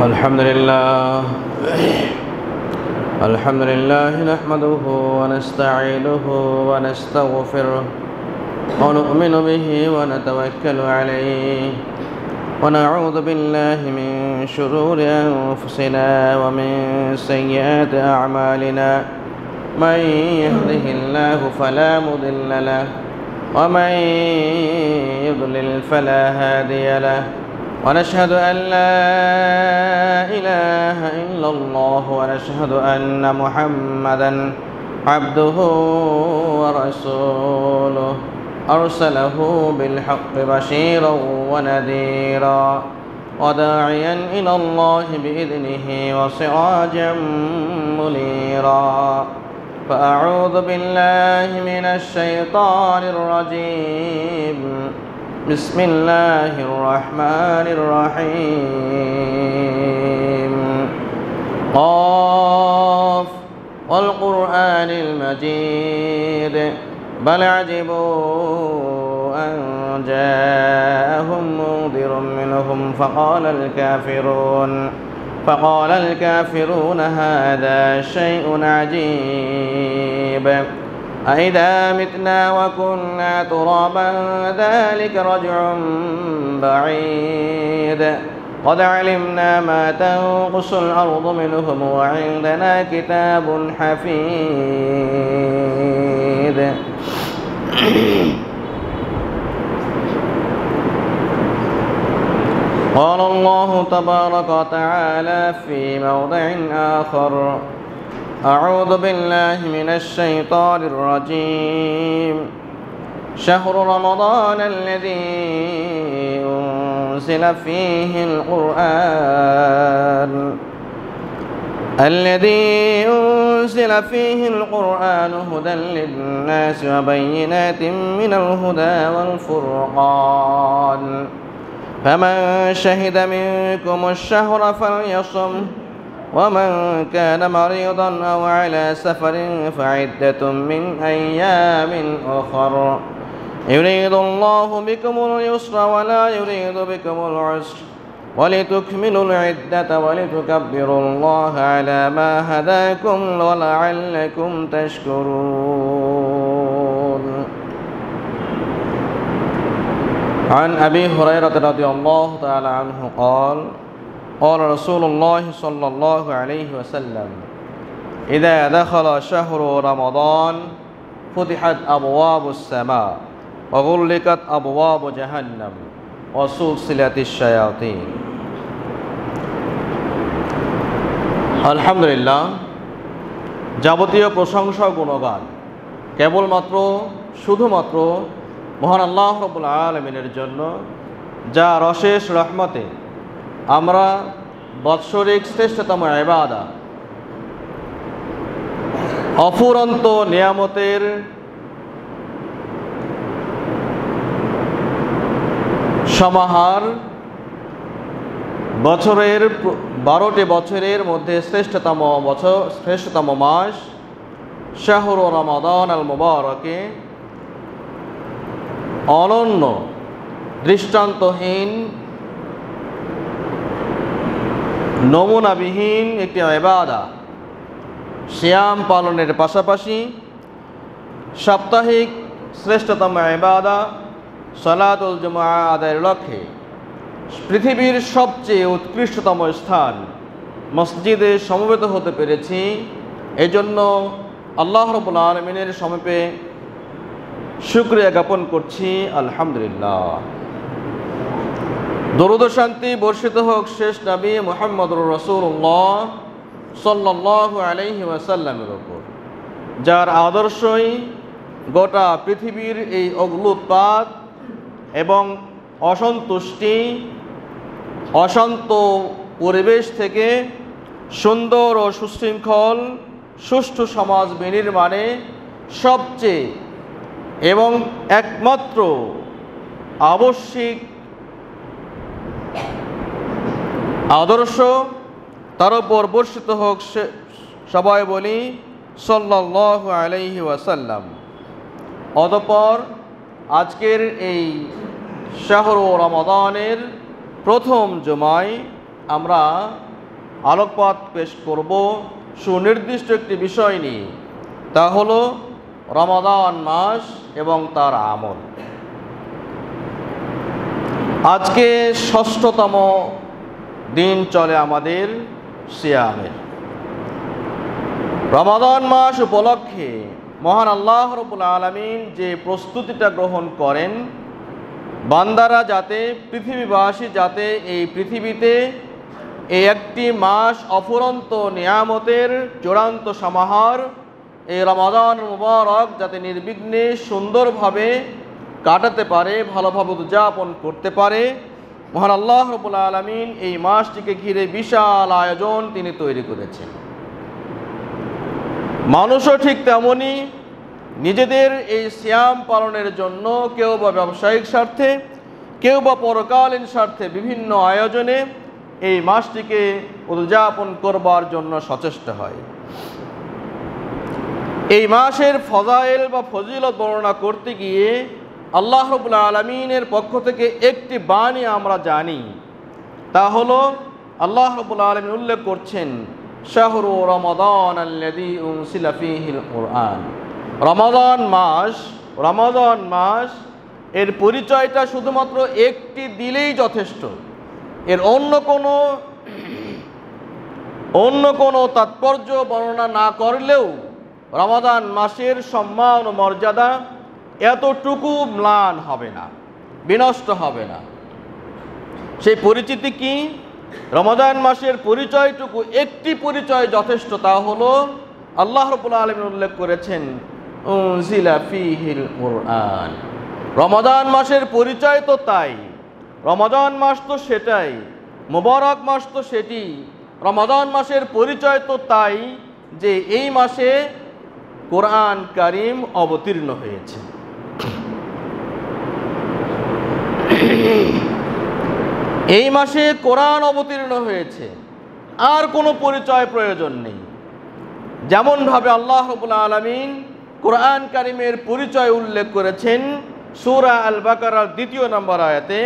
الحمد لله نحمده ونستعينه ونستغفره ونؤمن به ونتوكل عليه ونعوذ بالله من شرور أنفسنا ومن سيئات أعمالنا من يهده الله فلا مضل له ومن يضلل فلا هادي له ونشهد أن لا إله إلا الله ونشهد أن محمدًا عبده ورسوله أرسله بالحق بشيرا ونذيرا وداعيا إلى الله بإذنه وسراجا منيرا فأعوذ بالله من الشيطان الرجيم بسم الله الرحمن الرحيم قاف والقرآن المجيد بل عجبوا أن جاءهم منذر منهم فقال الكافرون هذا شيء عجيب أإذا متنا وكنا ترابا ذلك رجع بعيد قد علمنا ما تنقص الأرض منهم وعندنا كتاب حفيظ قال الله تبارك وتعالى في موضع آخر أعوذ بالله من الشيطان الرجيم شهر رمضان الذي أنزل فيه القرآن هدى للناس وبينات من الهدى والفرقان فمن شهد منكم الشهر فليصم ومن كان مريضا أو على سفر فعدة من أيام أخر يريد الله بكم اليسر ولا يريد بكم العسر ولتكملوا العدة ولتكبروا الله على ما هداكم ولعلكم تشكرون. عن أبي هريرة رضي الله تعالى عنه قال قال رسول الله صلى الله عليه وسلم إذا دخل شهر رمضان فتحت أبواب السماء وغلقت أبواب جهنم وسلسلت الشياطين. আলহামদুলিল্লাহ, যাবতীয় প্রশংসা গুণগান শুধুমাত্র মহান আল্লাহ রাব্বুল আলামিনের জন্য, যার অশেষ রহমতে আমরা বাৎসরিক শ্রেষ্ঠতম ইবাদত অফুরন্ত নিয়ামতের সমাহার বছরের 12টি বছরের মধ্যে শ্রেষ্ঠতম মাস শাহরু রমাদান আল মুবারকে অনন্য দৃষ্টান্তহীন নমুনাবিহীন একটি ইবাদত সিয়াম পালনের পাশাপাশি সাপ্তাহিক শ্রেষ্ঠতম ইবাদত সালাতুল জুমআ আদায়ের লক্ষ্যে পৃথিবীর সবচেয়ে উৎকৃষ্টতম স্থান মসজিদে সমবেত হতে পেরেছি। এজন্য আল্লাহ রাব্বুল আলামিনের সমীপে শুকরিয়া জ্ঞাপন করছি, আলহামদুলিল্লাহ। দরুদ ও শান্তি বর্ষিত হোক শেষ নবী মুহাম্মদুর রাসূলুল্লাহ সাল্লাল্লাহু আলাইহি ওয়াসাল্লামের উপর, যার আদর্শই গোটা পৃথিবীর এই অগ্লুৎপাত এবং অশান্ত পরিবেশ থেকে সুন্দর ও সুশৃঙ্খল সুষ্ঠু সমাজ বিনির্মাণে সবচেয়ে এবং একমাত্র আবশ্যিক আদর্শ তার উপর বর্ষিত হোক, সবাই বলি সাল্লাল্লাহু আলাইহি ওয়াসাল্লাম। অতঃপর আজকের এই শাহরু রমাদানের প্রথম জুমায় আমরা আলোকপাত পেশ করব সুনির্দিষ্ট একটি বিষয় নিয়ে, তা হলো রমাদান মাস এবং তার আমল। আজকে ৬ষ্ঠতম দিন চলে আমাদের সিয়ামের। রমাদান মাস উপলক্ষে মহান আল্লাহ রাব্বুল আলামিন যে প্রস্তুতিটা গ্রহণ করেন, বান্দারা যাতে, পৃথিবীবাসী যাতে এই পৃথিবীতে এই একটি মাস অফুরন্ত নিয়ামতের চূড়ান্ত সমাহার এই রমাদান মুবারক যাতে নির্বিঘ্নে সুন্দরভাবে কাটাতে পারে, ভালোভাবে উদযাপন করতে পারে, মহান আল্লাহ রাব্বুল আলামিন এই মাসটিকে ঘিরে বিশাল আয়োজন তিনি তৈরি করেছেন। মানুষও ঠিক তেমনই নিজেদের এই সিয়াম পালনের জন্য কেউ বা ব্যবসায়িক স্বার্থে, কেউ বা পরকালীন স্বার্থে বিভিন্ন আয়োজনে এই মাসটিকে উদযাপন করবার জন্য সচেষ্ট হয়। এই মাসের ফজাইল বা ফজিলত বর্ণনা করতে গিয়ে আল্লাহ রাব্বুল আলামিনের পক্ষ থেকে একটি বাণী আমরা জানি, তা হলো আল্লাহ রাব্বুল আলামিন উল্লেখ করছেন, শাহরু রমাদান আল্লাযী উনজিলা ফীহিল কুরআন। রমাদান মাস এর পরিচয়টা শুধুমাত্র একটি দিলেই যথেষ্ট। এর অন্য কোনো তাৎপর্য বর্ণনা না করলেও রমাদান মাসের সম্মান ও মর্যাদা এতটুকু ম্লান হবে না, বিনষ্ট হবে না। সেই পরিচিতি কি? রমাদান মাসের পরিচয়টুকু, একটি পরিচয় যথেষ্ট, তা হলো আল্লাহ রাব্বুল আলামিন উল্লেখ করেছেন উনজিলা ফীহিল কুরআন। রমাদান মাসের পরিচয় তো তাই, রমাদান মাস তো সেটাই, মুবারক মাস তো সেটি। রমাদান মাসের পরিচয় তো তাই যে এই মাসে কোরআন কারীম অবতীর্ণ হয়েছে। এই মাসে কোরআন অবতীর্ণ হয়েছে, আর কোনো পরিচয় প্রয়োজন নেই। যেমনভাবে আল্লাহ রাব্বুল আলামিন কোরআন কারীমের পরিচয় উল্লেখ করেছেন সূরা আল বাকারার ২ নম্বর আয়াতে,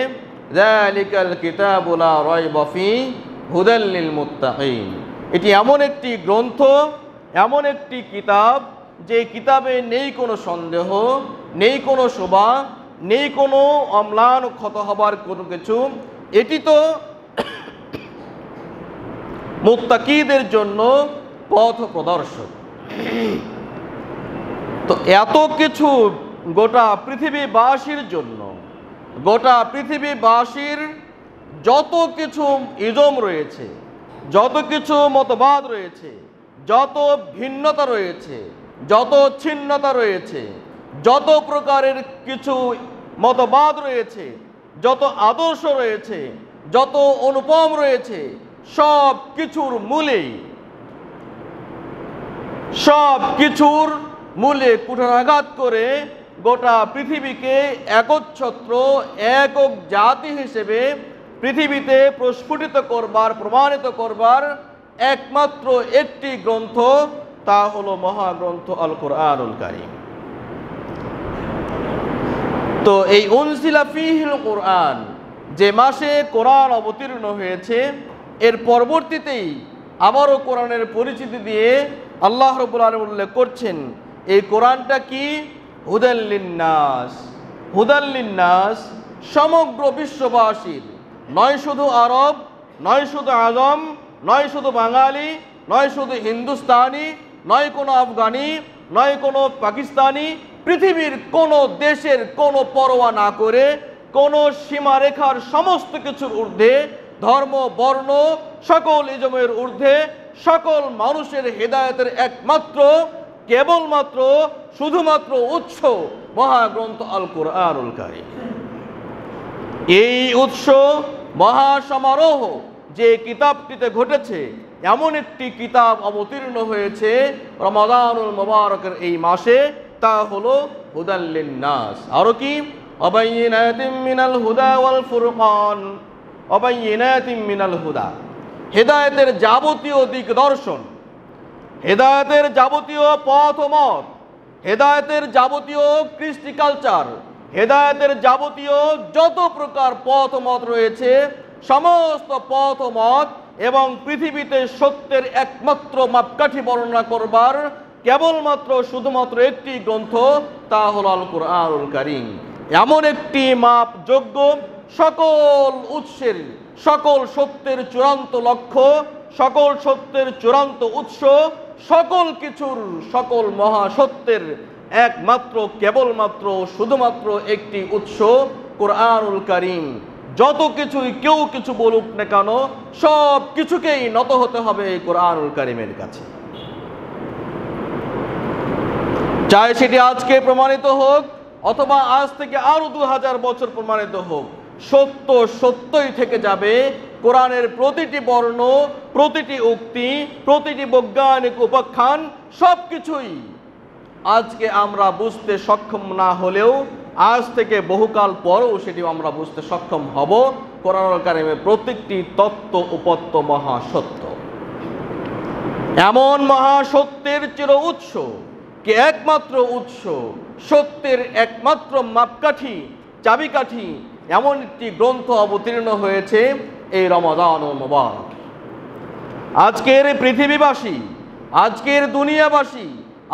যালিকাল কিতাবু লা রাইবা ফীহি হুদাল লিল মুত্তাকিন। এটি এমন একটি গ্রন্থ, এমন একটি কিতাব, যে কিতাবে নেই কোনো সন্দেহ, নেই কোনো শোভা, নেই কোনো অম্লান ক্ষত হবার কোনো কিছু। এটি তো মুত্তাকিদের জন্য পথ প্রদর্শক। তো এত কিছু গোটা পৃথিবীবাসীর জন্য, গোটা পৃথিবীবাসীর যত কিছু ইজম রয়েছে, যত কিছু মতবাদ রয়েছে, যত ভিন্নতা রয়েছে, যত ছিন্নতা রয়েছে, যত প্রকারের কিছু মতবাদ রয়েছে, যত আদর্শ রয়েছে, যত অনুপম রয়েছে, সব কিছুর মূলে কুঠারাঘাত করে গোটা পৃথিবীকে একচ্ছত্র একক জাতি হিসেবে পৃথিবীতে প্রস্ফুটিত করবার, প্রমাণিত করবার একমাত্র একটি গ্রন্থ, তা হলো মহাগ্রন্থ আল কুরআনুল কারীম। তো এই উনজিলা ফীহিল কুরআন, যে মাসে কোরআন অবতীর্ণ হয়েছে, এর পরবর্তীতেই আবারও কোরআনের পরিচিতি দিয়ে আল্লাহ রাব্বুল আলামিন উল্লেখ করছেন এই কোরআনটা কি? হুদাল লিন্নাস। হুদাল লিন্নাস সমগ্র বিশ্ববাসীর, নয় শুধু আরব, নয় শুধু আজম, নয় শুধু বাঙালি, নয় শুধু হিন্দুস্তানি, নয় কোনো আফগানি, নয় কোনো পাকিস্তানি, পৃথিবীর কোনো দেশের কোনো পরোয়া না করে, কোনো সীমারেখার সমস্ত কিছুর ঊর্ধ্বে, ধর্ম বর্ণ সকল ইজমের ঊর্ধ্বে, সকল মানুষের হেদায়েতের একমাত্র, কেবলমাত্র, শুধুমাত্র উৎস মহাগ্রন্থ আল কুরআনুল কারীম। এই উৎস মহাসমারোহ যে কিতাবটিতে ঘটেছে, এমন একটি কিতাব অবতীর্ণ হয়েছে রমাদানুল মুবারকের এই মাসে, তা হলো হুদাল লিন্নাস। আরো কি? অবাইয়িনাতিম মিনাল হুদা ওয়াল ফুরকান। অবাইয়িনাতিম মিনাল হুদা, হেদায়েতের যাবতীয় দিকদর্শন, হেদায়েতের যাবতীয় পথ ও মত, হেদায়েতের যাবতীয় কৃষ্টি কালচার, হেদায়েতের যাবতীয় যত প্রকার পথ ও মত রয়েছে, সমস্ত পথ ও মত এবং পৃথিবীতে সত্যের একমাত্র মাপকাঠি বর্ণনা করবার কেবলমাত্র শুধুমাত্র একটি গ্রন্থ, তা হল আল কুরআনুল কারীম। এমন একটি মাপযোগ্য, সকল উৎসের, সকল সত্যের চূড়ান্ত লক্ষ্য, সকল সত্যের চূড়ান্ত উৎস, সকল কিছুর, সকল মহাসত্যের একমাত্র কেবলমাত্র শুধুমাত্র একটি উৎস কুরআনুল কারীম। যত কিছুই কেউ কিছু বলুক না কেন, সব কিছুকেই নত হতে হবে এই কুরআনুল কারীমের কাছে। চাই সেটি আজকে প্রমাণিত হোক অথবা আজ থেকে আরো 2000 বছর প্রমাণিত হোক, সত্য সত্যই থেকে যাবে। কোরআনের প্রতিটি বর্ণ, প্রতিটি উক্তি, প্রতিটি বৈজ্ঞানিক উপাখ্যান সবকিছুই আজকে আমরা বুঝতে সক্ষম না হলেও আজ থেকে বহুকাল পরেও সেটি আমরা বুঝতে সক্ষম হব। কোরআনুল কারীমের প্রত্যেকটি তত্ত্ব উপত্য মহাসত্য। এমন মহাসত্যের চির উৎস, কি একমাত্র উৎস, সত্যের একমাত্র মাপকাঠি, চাবিকাঠি, এমন একটি গ্রন্থ অবতীর্ণ হয়েছে এই রমাদানুল মুবারক। আজকের পৃথিবীবাসী, আজকের দুনিয়াবাসী,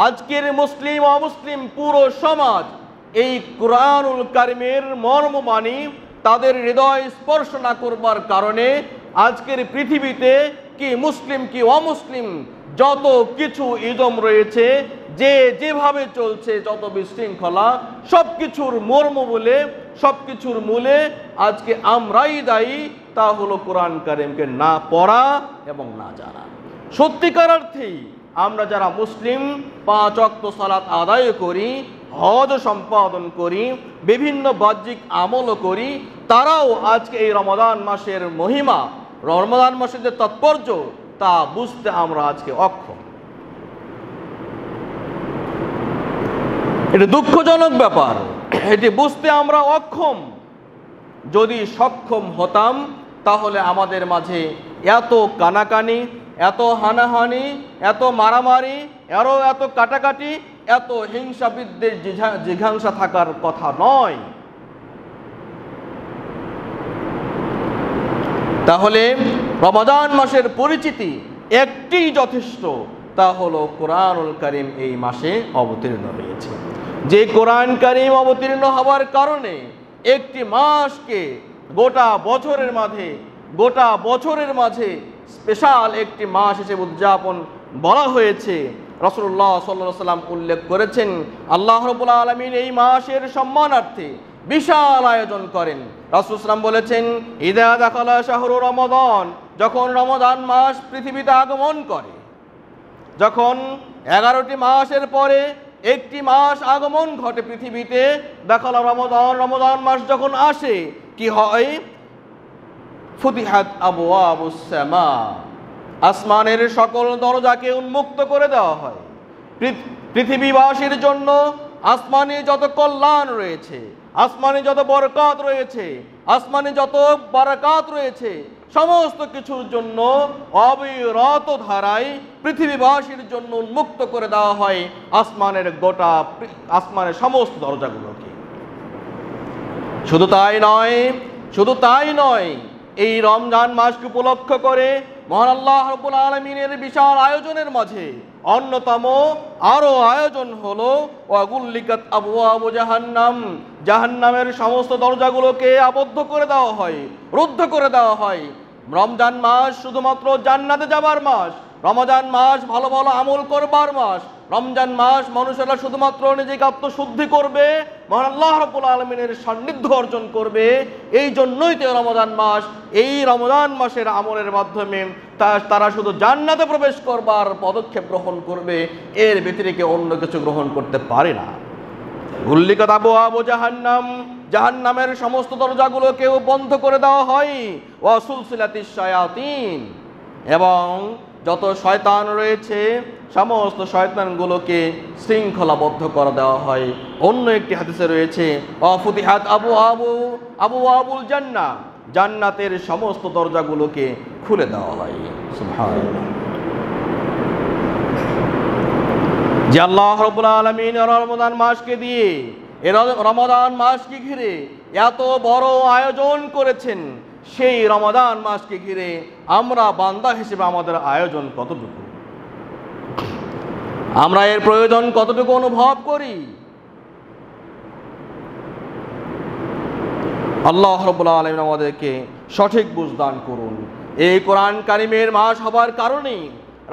আজকের মুসলিম অমুসলিম পুরো সমাজ এই কুরআনুল কারীমের মর্মবাণী তাদের হৃদয় স্পর্শ না করবার কারণে আজকের পৃথিবীতে কি মুসলিম কি অমুসলিম যত কিছু ইদম রয়েছে, যে যেভাবে চলছে, যত বিশৃঙ্খলা, সবকিছুর মর্ম বলে, সবকিছুর মূলে আজকে আমরাই দায়ী। তা হলো কোরআন কারীমকে না পড়া এবং না জানা। সত্যিকার অর্থেই আমরা যারা মুসলিম 5 ওয়াক্ত সালাত আদায় করি, হজ সম্পাদন করি, বিভিন্ন বাহ্যিক আমলও করি, তারাও আজকে এই রমাদান মাসের মহিমা, রমাদান মাসের যে তাৎপর্য, তা বুঝতে আমরা আজকে অক্ষম। এটা দুঃখজনক ব্যাপার, এটি বুঝতে আমরা অক্ষম। যদি সক্ষম হতাম তাহলে আমাদের মাঝে এত কানাকানি, এত হানাহানি, এত মারামারি, এত কাটাকাটি, এত হিংসা বিদ্বেষ জিঘাংসা থাকার কথা নয়। তাহলে রমাদান মাসের পরিচিতি একটি যথেষ্ট, তা হলো কোরআনুল কারীম এই মাসে অবতীর্ণ হয়েছে। যে কোরআন কারীম অবতীর্ণ হওয়ার কারণে একটি মাসকে গোটা বছরের মাঝে স্পেশাল একটি মাস হিসেবে উদযাপন বলা হয়েছে। রাসূলুল্লাহ সাল্লাল্লাহু আলাইহি ওয়াসাল্লাম উল্লেখ করেছেন, আল্লাহ রাব্বুল আলামিন এই মাসের সম্মানার্থে বিশাল আয়োজন করেন। রাসূল সাল্লাল্লাহু বলেছেন, ইদা দাখালা শাহরু রমাদান, যখন রমাদান মাস পৃথিবীতে আগমন করে, যখন 11টি মাসের পরে একটি মাস আগমন ঘটে পৃথিবীতে, দাখালা রমাদান, রমাদান মাস যখন আসে, কি হয়? ফুতিহাত আবওয়াবুস সামা, আসমানের সকল দরজাকে উন্মুক্ত করে দেওয়া হয়। পৃথিবীবাসীর জন্য আসমানে যত কল্যাণ রয়েছে, আসমানে যত বরকত রয়েছে, আসমানে যত বারাকাত রয়েছে, সমস্ত কিছুর জন্য অবিরত ধারায় পৃথিবীবাসীর জন্য উন্মুক্ত করে দেওয়া হয় আসমানের সমস্ত দরজাগুলোকে। শুধু তাই নয়, এই রমজান মাসকে উপলক্ষ করে মহান আল্লাহ রাব্বুল আলামিনের বিশাল আয়োজনের মাঝে অন্যতম আরো আয়োজন হলো ওয়াগুল্লিকাত আবওয়াবু জাহান্নাম, জাহান্নামের সমস্ত দরজাগুলোকে আবদ্ধ করে দেওয়া হয়, রুদ্ধ করে দেওয়া হয়। রমজান মাস শুধুমাত্র জান্নাতে যাবার মাস, রমজান মাস ভালো ভালো আমল করবার মাস, রমজান মাস মানুষেরা শুধুমাত্র নিজেকে আত্মশুদ্ধি করবে, মহান আল্লাহ রাব্বুল আলামিনের সান্নিধ্য অর্জন করবে। এই জন্যই তো রমজান মাস, এই রমজান মাসের আমলের মাধ্যমে তারা শুধু জান্নাতে প্রবেশ করবার পদক্ষেপ গ্রহণ করবে, এর ব্যতিরেকে অন্য কিছু গ্রহণ করতে পারে না। গুল্লিকাত আবওয়াবু জাহান্নাম, জাহান্নামের সমস্ত দরজাগুলোকেও বন্ধ করে দেওয়া হয়। ওয়া সুলসিলাতিশ শায়াতিন, এবং যত শয়তান রয়েছে সমস্ত শয়তানগুলোকে শৃঙ্খলাবদ্ধ করে দেওয়া হয়। অন্য একটি হাদিসে রয়েছে ফুতিহাত আবওয়াবুল জান্নাহ, জান্নাতের সমস্ত দরজাগুলোকে খুলে দেওয়া হয়। সুবহানাল্লাহ। যে আল্লাহ রাব্বুল আলামিন রমাদান মাসকে দিয়ে, রমাদান মাসকে ঘিরে এত বড় আয়োজন করেছেন, সেই রমাদান মাসকে ঘিরে আমরা বান্দা হিসেবে আমাদের আয়োজন কতটুকু, আমরা এর প্রয়োজন কতটুকু অনুভব করি। আল্লাহ রাব্বুল আলামিন আমাদেরকে সঠিক বুঝ দান করুন। এই কোরআন কারিমের মাস হবার কারণে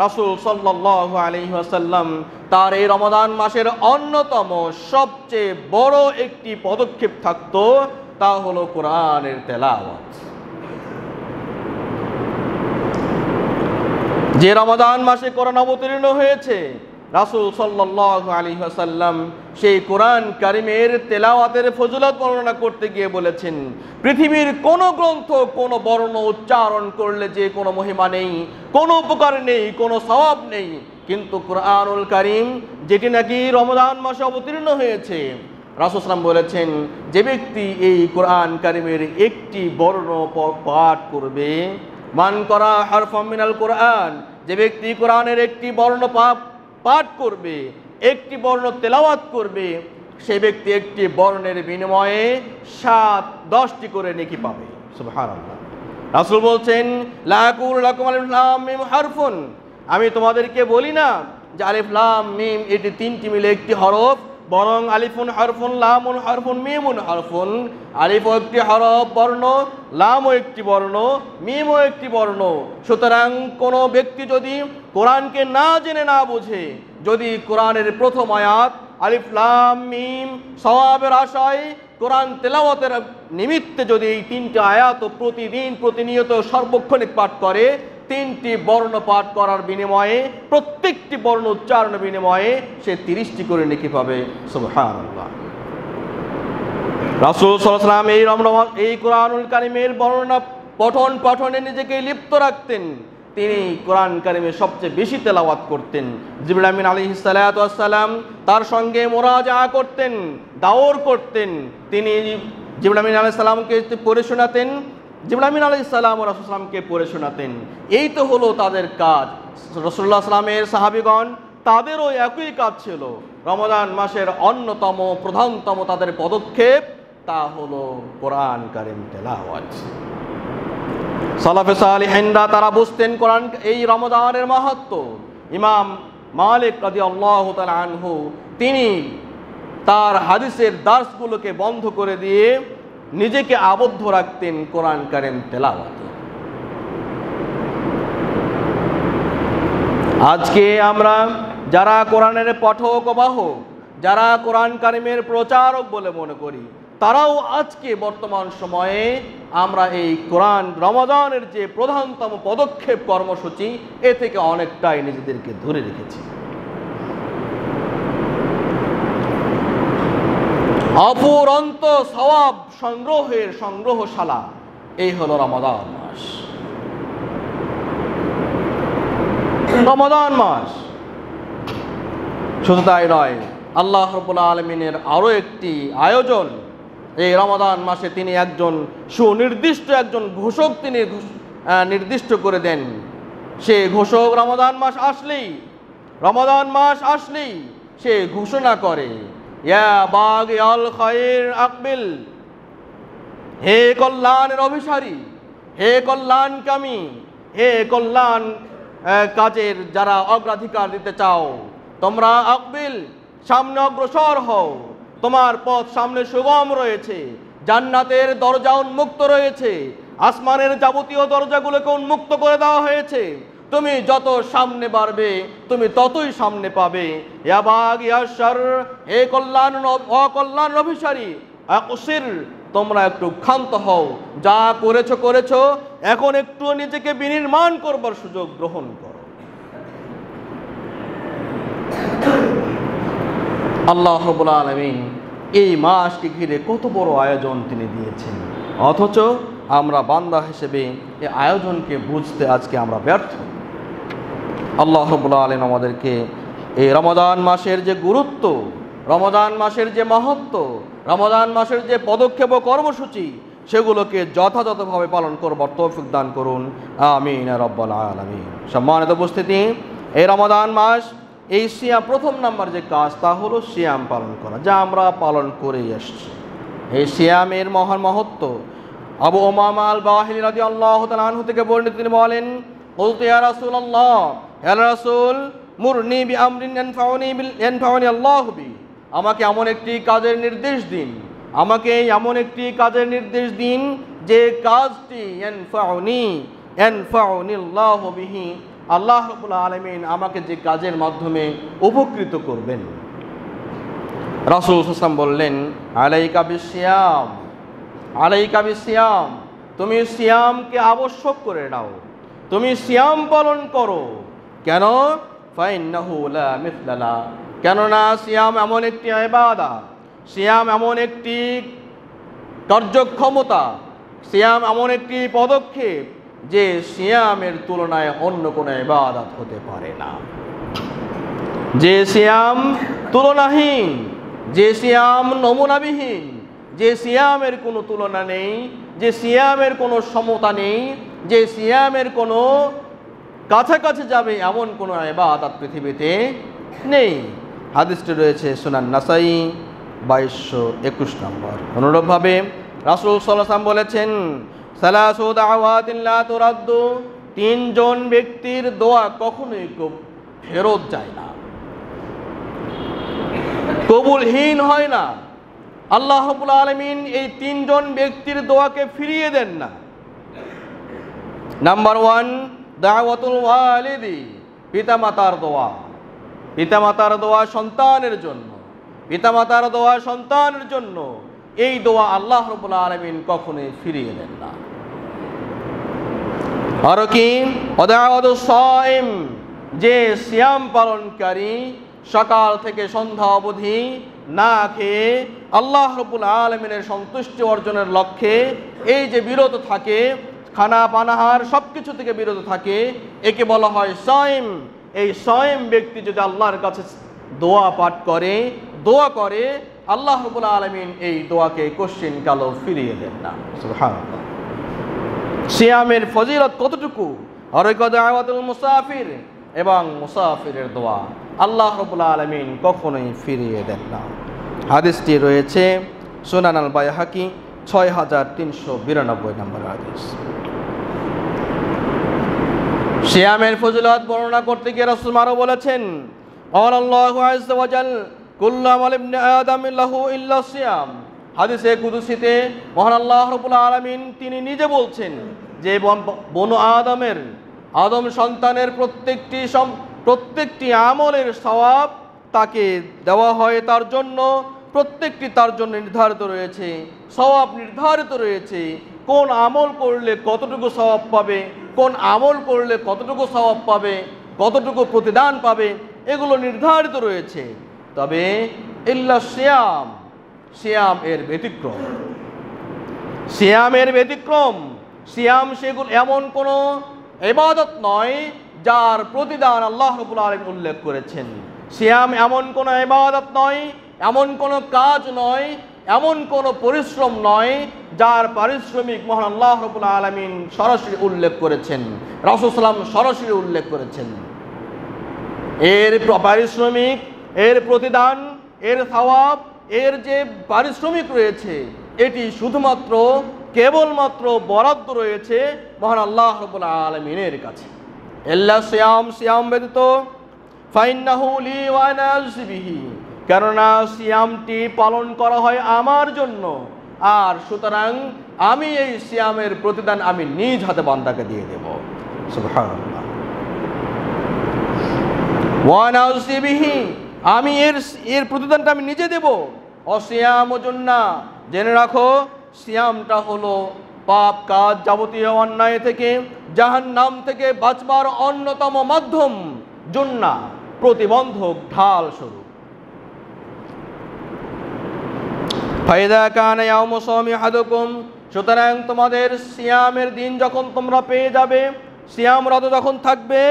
রাসূল সাল্লাল্লাহু আলাইহি ওয়াসাল্লাম তার এই রমাদান মাসের অন্যতম সবচেয়ে বড় একটি পদক্ষেপ থাকতো, তা হলো কোরআনের তেলাওয়াত। যে রমাদান মাসে কোরআন অবতীর্ণ হয়েছে, রাসূল সাল্লাল্লাহু আলাইহি ওয়াসাল্লাম সেই কোরআন কারিমের তেলাওয়াতের ফজিলত বর্ণনা করতে গিয়ে বলেছেন, পৃথিবীর কোন গ্রন্থ কোন বর্ণ উচ্চারণ করলে যে কোনো মহিমা নেই, কোনো উপকার নেই, কোনো সওয়াব নেই, কিন্তু কোরআনুল কারীম যেটি নাকি রমাদান মাসে অবতীর্ণ হয়েছে, রাসূল সাল্লাল্লাহু বলেছেন যে ব্যক্তি এই কোরআন কারিমের একটি বর্ণ পাঠ করবে, মান করা হারফাম মিনাল কোরআন, যে ব্যক্তি কোরআনের একটি বর্ণ পাঠ করবে, একটি বর্ণ তেলাওয়াত করবে, সে ব্যক্তি একটি বর্ণের বিনিময়ে 7-10টি করে নেকি পাবে। সুবহানাল্লাহ। রাসূল বলছেন, লা ইয়াকুলু লাকুম আলিফ লাম মিম হারফুন, আমি তোমাদেরকে বলি না যে আলিফ লাম মিম এটি তিনটি মিলে একটি হরফ, বরং আলিফুন হরফুন, লামুন হরফুন, মিমুন হরফুন। আলিফও একটি হরফ বর্ণ, লামও একটি বর্ণ, মিমও একটি বর্ণ। সুতরাং কোনো ব্যক্তি যদি কোরআনকে না জেনে না বুঝে, যদি কোরআনের প্রথম আয়াত আলিফ লাম মিম সওয়াবের আশায় কোরআন তেলাওয়াতের নিমিত্তে যদি এই তিনটি আয়াত প্রতিদিন প্রতিনিয়ত সর্বক্ষণিক পাঠ করে, তিনটি বর্ণ পাঠ করার বিনিময়ে, প্রত্যেকটি বর্ণ উচ্চারণের বিনিময়ে সে 30টি করে নেকি পাবে। সুবহানাল্লাহ। রাসূল সাল্লাল্লাহু আলাইহি ওয়াসাল্লাম এই কোরআনুল কারীমের বর্ণনা পঠনে নিজেকে লিপ্ত রাখতেন। তিনি কোরআন কারীমের সবচেয়ে বেশি তেলাওয়াত করতেন। জিবরিল আমিন আলাইহিস সালাতু ওয়াস সালাম তার সঙ্গে মুরাজা করতেন, দাওর করতেন। তিনি জিবরিল আমিন আলাইহিস সালামকে পড়ে শোনাতেন, জিবরিল আমিন আলাইহিস সালাম ও রাসূল সাল্লামকে পড়ে শোনাতেন। এই তো হলো তাদের কাজ। রাসূলুল্লাহ সাল্লামের সাহাবীগণ তাদেরও একই কাজ ছিল। রমাদান মাসের অন্যতম প্রধানতম তাদের পদক্ষেপ তা হলো কোরআন কারীম তেলাওয়াত। সালাফে সালিহিনরা তারা বুঝতেন কোরআন এই রমাদানের মাহাত্ম্য। ইমাম মালিক রাদিয়াল্লাহু তাআলা আনহু তিনি তার হাদিসের দার্সগুলোকে বন্ধ করে দিয়ে নিজেকে আবদ্ধ রাখতেন কোরআন কারীম তেলাওয়াতে। আজকে আমরা যারা কোরআনের পাঠক ও বাহক, যারা কোরআন কারীমের প্রচারক বলে মনে করি, তারাও আজকে বর্তমান সময়ে আমরা এই কোরআন রমাদানের যে প্রধানতম পদক্ষেপ কর্মসূচি, এ থেকে অনেকটাই নিজেদেরকে ধরে রেখেছি। অফুরন্ত সওয়াব সংগ্রহের সংগ্রহশালা এই হলো রমাদান মাস। রমাদান মাস শুধু তাই নয়, আল্লাহ রাব্বুল আলামিনের আরো একটি আয়োজন। এই রমাদান মাসে তিনি একজন সুনির্দিষ্ট একজন ঘোষক তিনি নির্দিষ্ট করে দেন। সে ঘোষক রমাদান মাস আসলেই সে ঘোষণা করে, ইয়া বাগি আল খায়র আকবিল, হে কল্যাণের অভিসারী, হে কল্যাণকামী, হে কল্যাণ কাজের যারা অগ্রাধিকার দিতে চাও, তোমরা আকবিল, সামনে অগ্রসর হও। তোমার পথ সামনে সুগম রয়েছে, জান্নাতের দরজা উন্মুক্ত রয়েছে, আসমানের যাবতীয় দরজাগুলোকে উন্মুক্ত করে দেওয়া হয়েছে। তুমি যত সামনে বাড়বে তুমি ততই সামনে পাবে। ইয়া বাগ ইয়া শার, হে কল্যাণ অকল্যাণ অভিসারী, আকসির, তোমরা একটু ক্ষান্ত হও। যা করেছো, এখন একটু নিজেকে বিনির্মাণ করবার সুযোগ গ্রহণ করো। আল্লাহ রাব্বুল আলামিন এই মাসকে ঘিরে কত বড় আয়োজন তিনি দিয়েছেন, অথচ আমরা বান্দা হিসেবে এই আয়োজনকে বুঝতে আজকে আমরা ব্যর্থ। আল্লাহ রাব্বুল আলামিন আমাদেরকে এই রমাদান মাসের যে গুরুত্ব, রমাদান মাসের যে মাহাত্ম্য, রমাদান মাসের যে পদক্ষেপ ও কর্মসূচি, সেগুলোকে যথাযথভাবে পালন করবার তৌফিক দান করুন। আমিন ইয়া রাব্বাল আলামিন। সম্মানিত উপস্থিতি, এই রমাদান মাস, এই সিয়াম, প্রথম নাম্বার যে কাজ তা হলো সিয়াম পালন করা, যা আমরা পালন করেই আসছি। এই সিয়ামের মহান মাহাত্ম্য আবু উমামা আল বাহিলি রাদিয়াল্লাহু তাআলা আনহু থেকে বর্ণিত, তিনি বলেন, কুলতু ইয়া রাসূলুল্লাহ, হে রাসূল, মুরনি বিআমরিন ইয়ানফাউনি আল্লাহু বি, আমাকে এমন একটি কাজের নির্দেশ দিন, আমাকে এমন একটি কাজের নির্দেশ দিন যে কাজটি ইয়ানফাউনি আল্লাহু বিহি, আল্লাহ রাব্বুল আলামিন আমাকে যে কাজের মাধ্যমে উপকৃত করবেন। রাসূল সাল্লাল্লাহু আলাইহি ওয়াসাল্লাম বললেন, আলাইকা বিসিয়াম, আলাইকা বিসিয়াম, তুমি সিয়ামকে আবশ্যক করে নাও, তুমি সিয়াম পালন করো। কেন? ফাইন্নাহু লা মিসলা, কেননা সিয়াম এমন একটি ইবাদত, সিয়াম এমন একটি কার্যক্ষমতা, সিয়াম এমন একটি পদক্ষেপ যে সিয়ামের তুলনায় অন্য কোনো ইবাদত হতে পারে না। যে সিয়াম তুলনাহীন, যে সিয়াম নমুনাবিহীন, যে সিয়ামের কোনো তুলনা নেই, যে সিয়ামের কোনো সমতা নেই, যে সিয়ামের কোনো কাছাকাছি যাবে এমন কোনো ইবাদত পৃথিবীতে নেই। হাদিসটি রয়েছে সুনান নাসাই 2221 নম্বর। অনুরূপভাবে রাসূল সাল্লাল্লাহু আলাইহি ওয়াসাল্লাম বলেছেন, সালাসু দাওয়াতিন লা তুরাদ্দু, তিনজন ব্যক্তির দোয়া কখনোই ফেরত যায় না, কবুলহীন হয় না। আল্লাহ রাব্বুল আলামিন এই তিনজন ব্যক্তির দোয়াকে ফিরিয়ে দেন না। নাম্বার 1, দাওয়াতুল ওয়ালিদি, পিতামাতার দোয়া, পিতামাতার দোয়া সন্তানের জন্য, পিতামাতার দোয়া সন্তানের জন্য, এই দোয়া আল্লাহ রাব্বুল আলামিন কখনোই ফিরিয়ে দেন না। আর কি দাওয়াতুস সাইম, যে সিয়াম পালনকারী সকাল থেকে সন্ধ্যা অবধি না খেয়ে আল্লাহ রাব্বুল আলামিনের সন্তুষ্টি অর্জনের লক্ষ্যে এই যে বিরত থাকে, খানা পানাহার সব কিছু থেকে বিরত থাকে, একে বলা হয় সাইম। এই সাইম ব্যক্তি যদি আল্লাহর কাছে দোয়া পাঠ করে, দোয়া করে, আল্লাহ রাব্বুল আলামিন এই দোয়াকে কোশ্চিন কালো ফিরিয়ে দেন না। সুবহানাল্লাহ। সিয়ামের ফজিলত কতটুকু! আর দাওয়াতুল মুসাফির, এবং মুসাফিরের দোয়া আল্লাহ রাব্বুল আলামিন কখনোই ফিরিয়ে দেন না। হাদিসটি রয়েছে সুনান আল বাইহাকি 6392 নম্বর হাদিস। সিয়ামের ফজিলত বর্ণনা করতে গিয়ে রাসূল আরো বলেছেন, আল্লাহু আযজা ওয়া জাল, কুল্লু আমাল ইবনে আদম লাহু ইল্লা সিয়াম। হাদিসে কুদসিতে মহান আল্লাহ রাব্বুল আলামিন তিনি নিজে বলছেন যে বনু আদম সন্তানের প্রত্যেকটি আমলের সওয়াব তাকে দেওয়া হয়, তার জন্য প্রত্যেকটি তার জন্য নির্ধারিত রয়েছে, সওয়াব নির্ধারিত রয়েছে। কোন আমল করলে কতটুকু সওয়াব পাবে, কোন আমল করলে কতটুকু সওয়াব পাবে, কতটুকু প্রতিদান পাবে, এগুলো নির্ধারিত রয়েছে। তবে ইল্লা সিয়াম, সিয়াম এর ব্যতিক্রম, সিয়ামের ব্যতিক্রম। সিয়াম সেগুলো এমন কোনো ইবাদত নয় যার প্রতিদান আল্লাহ রাব্বুল আলামিন উল্লেখ করেছেন। সিয়াম এমন কোনো ইবাদত নয়, এমন কোনো কাজ নয়, এমন কোনো পরিশ্রম নয় যার পারিশ্রমিক মহান আল্লাহ রাব্বুল আলামিন সরাসরি উল্লেখ করেছেন, রাসূল সাল্লাল্লাহু আলাইহি ওয়াসাল্লাম সরাসরি উল্লেখ করেছেন। এর পারিশ্রমিক, এর প্রতিদান, এর সওয়াব, এর যে পারিশ্রমিক রয়েছে, এটি শুধুমাত্র কেবলমাত্র বরাদ্দ রয়েছে মহান আল্লাহ রাব্বুল আলামিনের কাছে। ইল্লা সিয়াম, সিয়াম ব্যতীত, ফাইন্নাহু লি ওয়া আনা আজজি বিহি, কেননা সিয়ামটি পালন করা হয় আমার জন্য, আর সুতরাং আমি এই সিয়ামের প্রতিদান আমি নিজ হাতে বান্দাকে দিয়ে দেব। সুবহানাল্লাহ। ওয়া আনা আজজি বিহি, আমি এর প্রতিদানটা আমি নিজে দেব। অসিয়াম জুন্না, জেনে রাখো সিয়ামটা হলো পাপ কাজ, যাবতীয় অন্যায় থেকে, জাহান্নাম থেকে বাঁচবার অন্যতম মাধ্যম, জুন্না, প্রতিবন্ধক, ঢাল স্বরূপ। ফাইদা কানা ইয়াউমু সাওমি আহাদুকুম, সুতরাং তোমাদের সিয়ামের দিন যখন তোমরা পেয়ে যাবে, সিয়ামরত যখন থাকবে,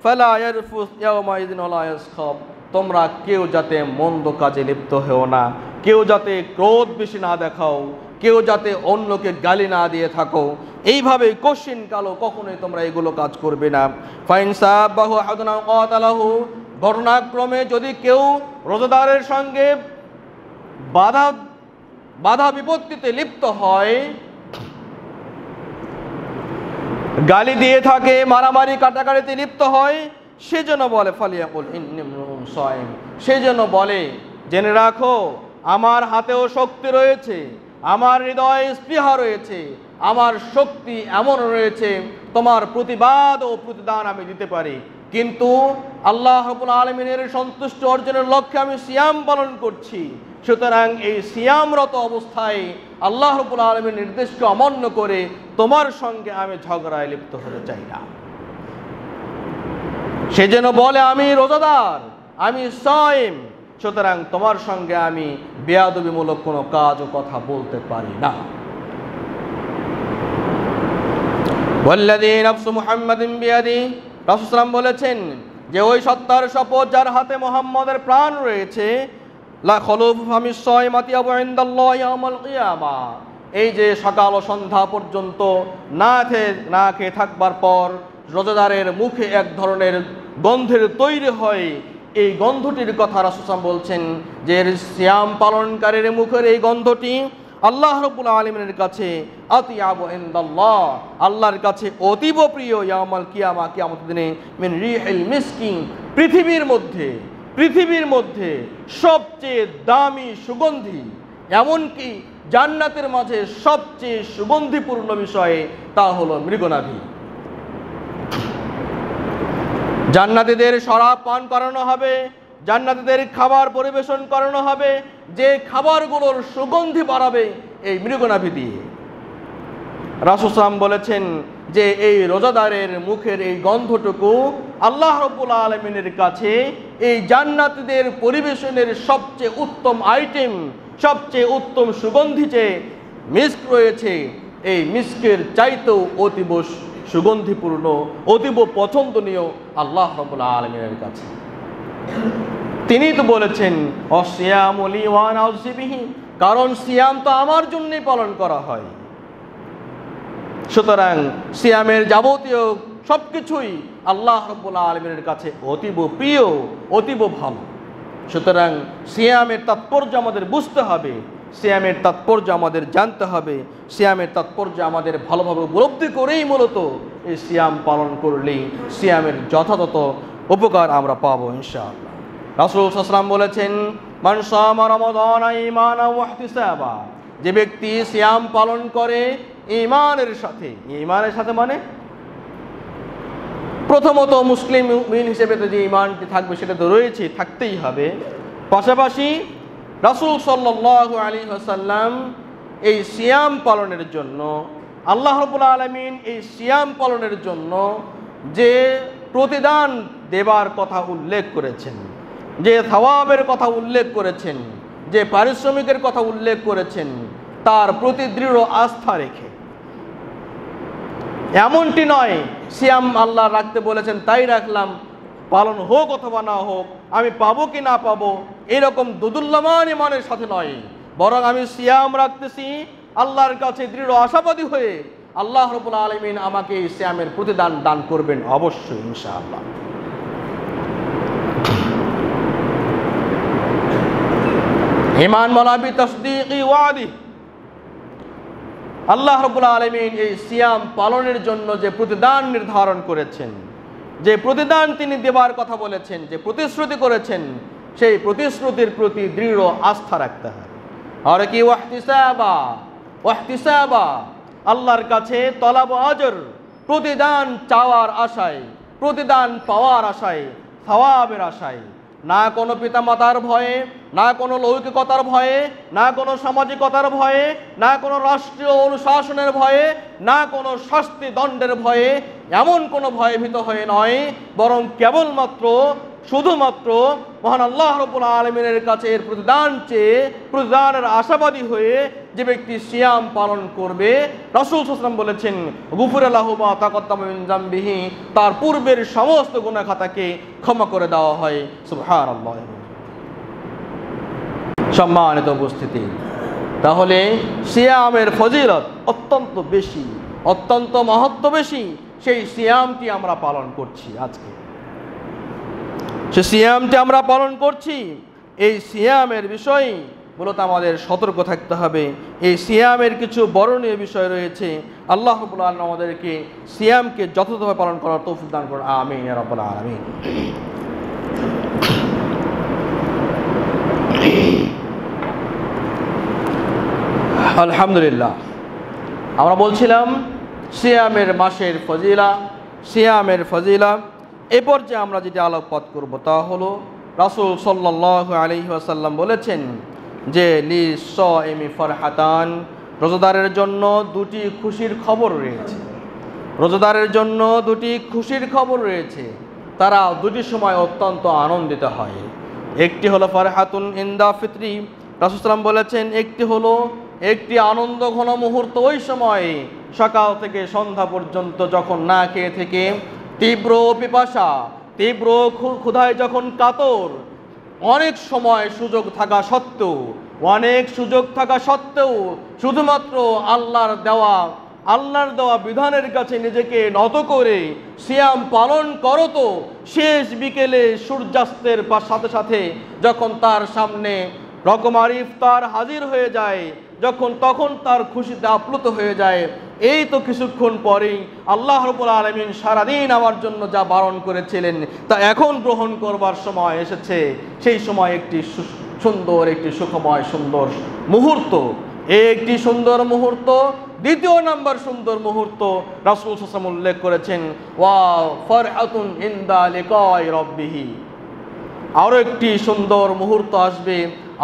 ফালা ইয়ারফুস ইয়াউমাইযিন ওয়ালা ইয়াসখাব, তোমরা কেউ যাতে মন্দ কাজে লিপ্ত হও না, কেউ যাতে ক্রোধ বেশি না দেখাও, কেউ যাতে অন্যকে গালি না দিয়ে থাকো, এইভাবে কোশ্চিন কালো কখনোই তোমরা এগুলো কাজ করবে না। ফাইন সাবাহু আহাদুন কাতালাহু, ঘটনাক্রমে যদি কেউ রোজাদারের সঙ্গে বাধা বিপত্তিতে লিপ্ত হয়, গালি দিয়ে থাকে, মারামারি কাটাকাটিতে লিপ্ত হয়, সেজন্য বলে ফালিয়াকুল ইন্নী ইমরুউন সাইম, সেজন্য বলে জেনে রাখো আমার হাতেও শক্তি রয়েছে, আমার হৃদয়ে স্পৃহা রয়েছে, আমার শক্তি এমন রয়েছে তোমার প্রতিবাদ ও প্রতিদান আমি দিতে পারি, কিন্তু আল্লাহ রাব্বুল আলামিনের সন্তুষ্টি অর্জনের লক্ষ্যে আমি সিয়াম পালন করছি। সুতরাং এই সিয়ামরত অবস্থায় আল্লাহ রাব্বুল আলামিনের নির্দেশকে অমান্য করে তোমার সঙ্গে আমি ঝগড়ায় লিপ্ত হতে চাই না। সে যেন বলে আমি রোজাদার, আমি সাইম, সুতরাং তোমার সঙ্গে আমি বেয়াদবিমূলক কোনো কাজ ও কথা বলতে পারি না। ওয়াল্লাযী নাফসু মুহাম্মাদিন বিয়াদি, রাসূল সাল্লাল্লাহু আলাইহি ওয়াসাল্লাম বলেছেন যে ওই সত্তার শপথ যার হাতে মুহাম্মদের প্রাণ রয়েছে, লা খলুফু ফামিস সাইমাতি আবু ইনদাল্লাহি ইয়াউমাল কিয়ামা, এই যে সকাল ও সন্ধ্যা পর্যন্ত না খেয়ে থাকবার পর রোজাদারের মুখে এক ধরনের গন্ধের তৈরি হয়, এই গন্ধটির কথা রাসূল সাল্লাল্লাহু আলাইহি ওয়াসাল্লাম বলছেন যে সিয়াম পালনকারীর মুখের এই গন্ধটি আল্লাহ রাব্বুল আলামিনের কাছে আতিয়াবু ইনদাল্লাহ, আল্লাহর কাছে অতীব প্রিয়, ইয়াউমাল কিয়ামা, কিয়ামতের দিনে, মিন রিহিল মিসকি, পৃথিবীর মধ্যে সবচেয়ে দামি সুগন্ধি, এমনকি জান্নাতের মাঝে সবচেয়ে সুগন্ধিপূর্ণ বিষয়ে তা হলো মৃগনাভি। জান্নাতীদের শরাব পান করানো হবে, জান্নাতীদের খাবার পরিবেশন করানো হবে, যে খাবারগুলোর সুগন্ধি বাড়াবে এই মৃগনাভি দিয়ে। রাসূল সাল্লাল্লাহু আলাইহি ওয়াসাল্লাম বলেছেন যে এই রোজাদারের মুখের এই গন্ধটুকু আল্লাহ রাব্বুল আলামিনের কাছে এই জান্নাতীদের পরিবেশনের সবচেয়ে উত্তম আইটেম, সবচেয়ে উত্তম সুগন্ধি যে মিস্ক রয়েছে, এই মিস্কের চাইতেও অতীব সুগন্ধিপূর্ণ, অতীব পছন্দনীয় আল্লাহ রাব্বুল আলামিনের কাছে। তিনি তো বলেছেন অসিয়ামু লি ওয়া আনা আউসি বিহি, কারণ সিয়াম তো আমার জন্যই পালন করা হয়। সুতরাং সিয়ামের যাবতীয় সবকিছুই আল্লাহ রাব্বুল আলামিনের কাছে অতীব প্রিয়, অতীব ভালো। সুতরাং সিয়ামের তাৎপর্য আমাদের বুঝতে হবে, সিয়ামের তাৎপর্য আমাদের জানতে হবে, সিয়ামের তাৎপর্য আমাদের ভালোভাবে উপলব্ধি করেই মূলত এই সিয়াম পালন করলেই সিয়ামের যথাযথ উপকার আমরা পাবো ইনশাআল্লাহ। রাসূল সাল্লাল্লাহু আলাইহি ওয়াসাল্লাম বলেছেন মান সামা রমাদানা ঈমানান ওয়া ইহতিসাবা, যে ব্যক্তি সিয়াম পালন করে ঈমানের সাথে মানে প্রথমত মুসলিম মুমিন হিসেবে তো যে ঈমানটি থাকবে সেটা তো রয়েছে, থাকতেই হবে। পাশাপাশি রাসূল সাল্লাল্লাহু আলাইহি ওয়াসাল্লাম এই সিয়াম পালনের জন্য, আল্লাহ রাব্বুল আলামিন এই সিয়াম পালনের জন্য যে প্রতিদান দেবার কথা উল্লেখ করেছেন, যে সওয়াবের কথা উল্লেখ করেছেন, যে পারিশ্রমিকের কথা উল্লেখ করেছেন, তার প্রতি দৃঢ় আস্থা রেখে, এমনটি নয় সিয়াম আল্লাহ রাখতে বলেছেন তাই রাখলাম, পালন হোক অথবা না হোক, আমি পাবো কি না পাবো এরকম দুদুল্যমান ইমানের সাথে নয়, বরং আমি সিয়াম রাখতেছি আল্লাহর কাছে দৃঢ় আশাবাদী হয়ে আল্লাহ রাব্বুল আলামিন আমাকে এই সিয়ামের প্রতিদান দান করবেন অবশ্যই ইনশাআল্লাহ। ঈমান মালাবি তাসদীকি ওয়াদি, আল্লাহ রাব্বুল আলামিন এই সিয়াম পালনের জন্য যে প্রতিদান নির্ধারণ করেছেন, যে প্রতিদান তিনি দেবার কথা বলেছেন, যে প্রতিশ্রুতি করেছেন, সেই প্রতিশ্রুতির প্রতি দৃঢ় আস্থা রাখতে হয়। আর কি ওয়াহতিসাবা, আল্লাহর কাছে তলাব আজর, প্রতিদান চাওয়ার আশায়, প্রতিদান পাওয়ার আশায়, সওয়াবের আশায়, না কোনো পিতামাতার ভয়ে, না কোনো লৌকিকতার ভয়ে, না কোনো সামাজিকতার ভয়ে, না কোনো রাষ্ট্রীয় অনুশাসনের ভয়ে, না কোনো শাস্তি দণ্ডের ভয়ে, এমন কোনো ভয়ভীত হয়ে নয়, বরং কেবলমাত্র শুধুমাত্র মহান আল্লাহ রাব্বুল আলামিনের কাছে এর প্রতিদান চেয়ে, প্রতিদানের আশাবাদী হয়ে যে ব্যক্তি সিয়াম পালন করবে, রাসূল সাল্লাল্লাহু আলাইহি ওয়াসাল্লাম বলেছেন গুফিরা লাহু মা তাকাদ্দামা মিন যামবিহি, তার পূর্বের সমস্ত গুনাহ খাতাকে ক্ষমা করে দেওয়া হয়। সুবহানাল্লাহ। সম্মানিত উপস্থিতি, তাহলে সিয়ামের ফজিলত অত্যন্ত বেশি, অত্যন্ত মহত্ব বেশি। সেই সিয়ামটি আমরা পালন করছি আজকে, সে সিয়ামটি আমরা পালন করছি। এই সিয়ামের বিষয়ে মূলত আমাদের সতর্ক থাকতে হবে। এই সিয়ামের কিছু বর্ণনীয় বিষয় রয়েছে। আল্লাহ রাব্বুল আলামিন আমাদেরকে সিয়ামকে যথাযথভাবে পালন করার তৌফিক দান করুন, আমিন ইয়া রাব্বাল আলামিন। আলহামদুলিল্লাহ, আমরা বলছিলাম সিয়ামের মাসের ফজিলা, সিয়ামের ফজিলা। এ পর্যায়ে আমরা যেটা আলোকপাত করব তা হলো রাসূল সাল্লাল্লাহু আলাইহি ওয়াসাল্লাম বলেছেন যে লিস-সাইমি ফারহাতান, রোজাদারের জন্য দুটি খুশির খবর রয়েছে। রোজাদারের জন্য দুটি খুশির খবর রয়েছে, তারা দুটি সময় অত্যন্ত আনন্দিত হয়। একটি হলো ফারহাতুন ইনদা ফিতরি, রাসূল সাল্লাল্লাহু বলেছেন একটি হলো একটি আনন্দ ঘন মুহূর্ত ওই সময় সকাল থেকে সন্ধ্যা পর্যন্ত যখন না খেয়ে থেকে তীব্র পিপাসা, তীব্র ক্ষুধায় যখন কাতর, অনেক সময় সুযোগ থাকা সত্ত্বেও শুধুমাত্র আল্লাহর দেওয়া বিধানের কাছে নিজেকে নত করে সিয়াম পালন করো, তো শেষ বিকেলে সূর্যাস্তের সাথে সাথে যখন তার সামনে রকমারি ইফতার হাজির হয়ে যায়, তখন তার খুশিতে আপ্লুত হয়ে যায়। এই তো কিছুক্ষণ পরেই আল্লাহ রাব্বুল আলামিন সারাদিন আমার জন্য যা বারণ করেছিলেন তা এখন গ্রহণ করবার সময় এসেছে। সেই সময় একটি সুন্দর, একটি সুখময় সুন্দর মুহূর্ত, একটি সুন্দর মুহূর্ত। দ্বিতীয় নাম্বার সুন্দর মুহূর্ত রাসূল সাল্লাল্লাহু আলাইহি ওয়াসাল্লাম উল্লেখ করেছেন ওয়া ফারহাতুন ইনদা লিকাই রাব্বিহি, আরও একটি সুন্দর মুহূর্ত আসবে,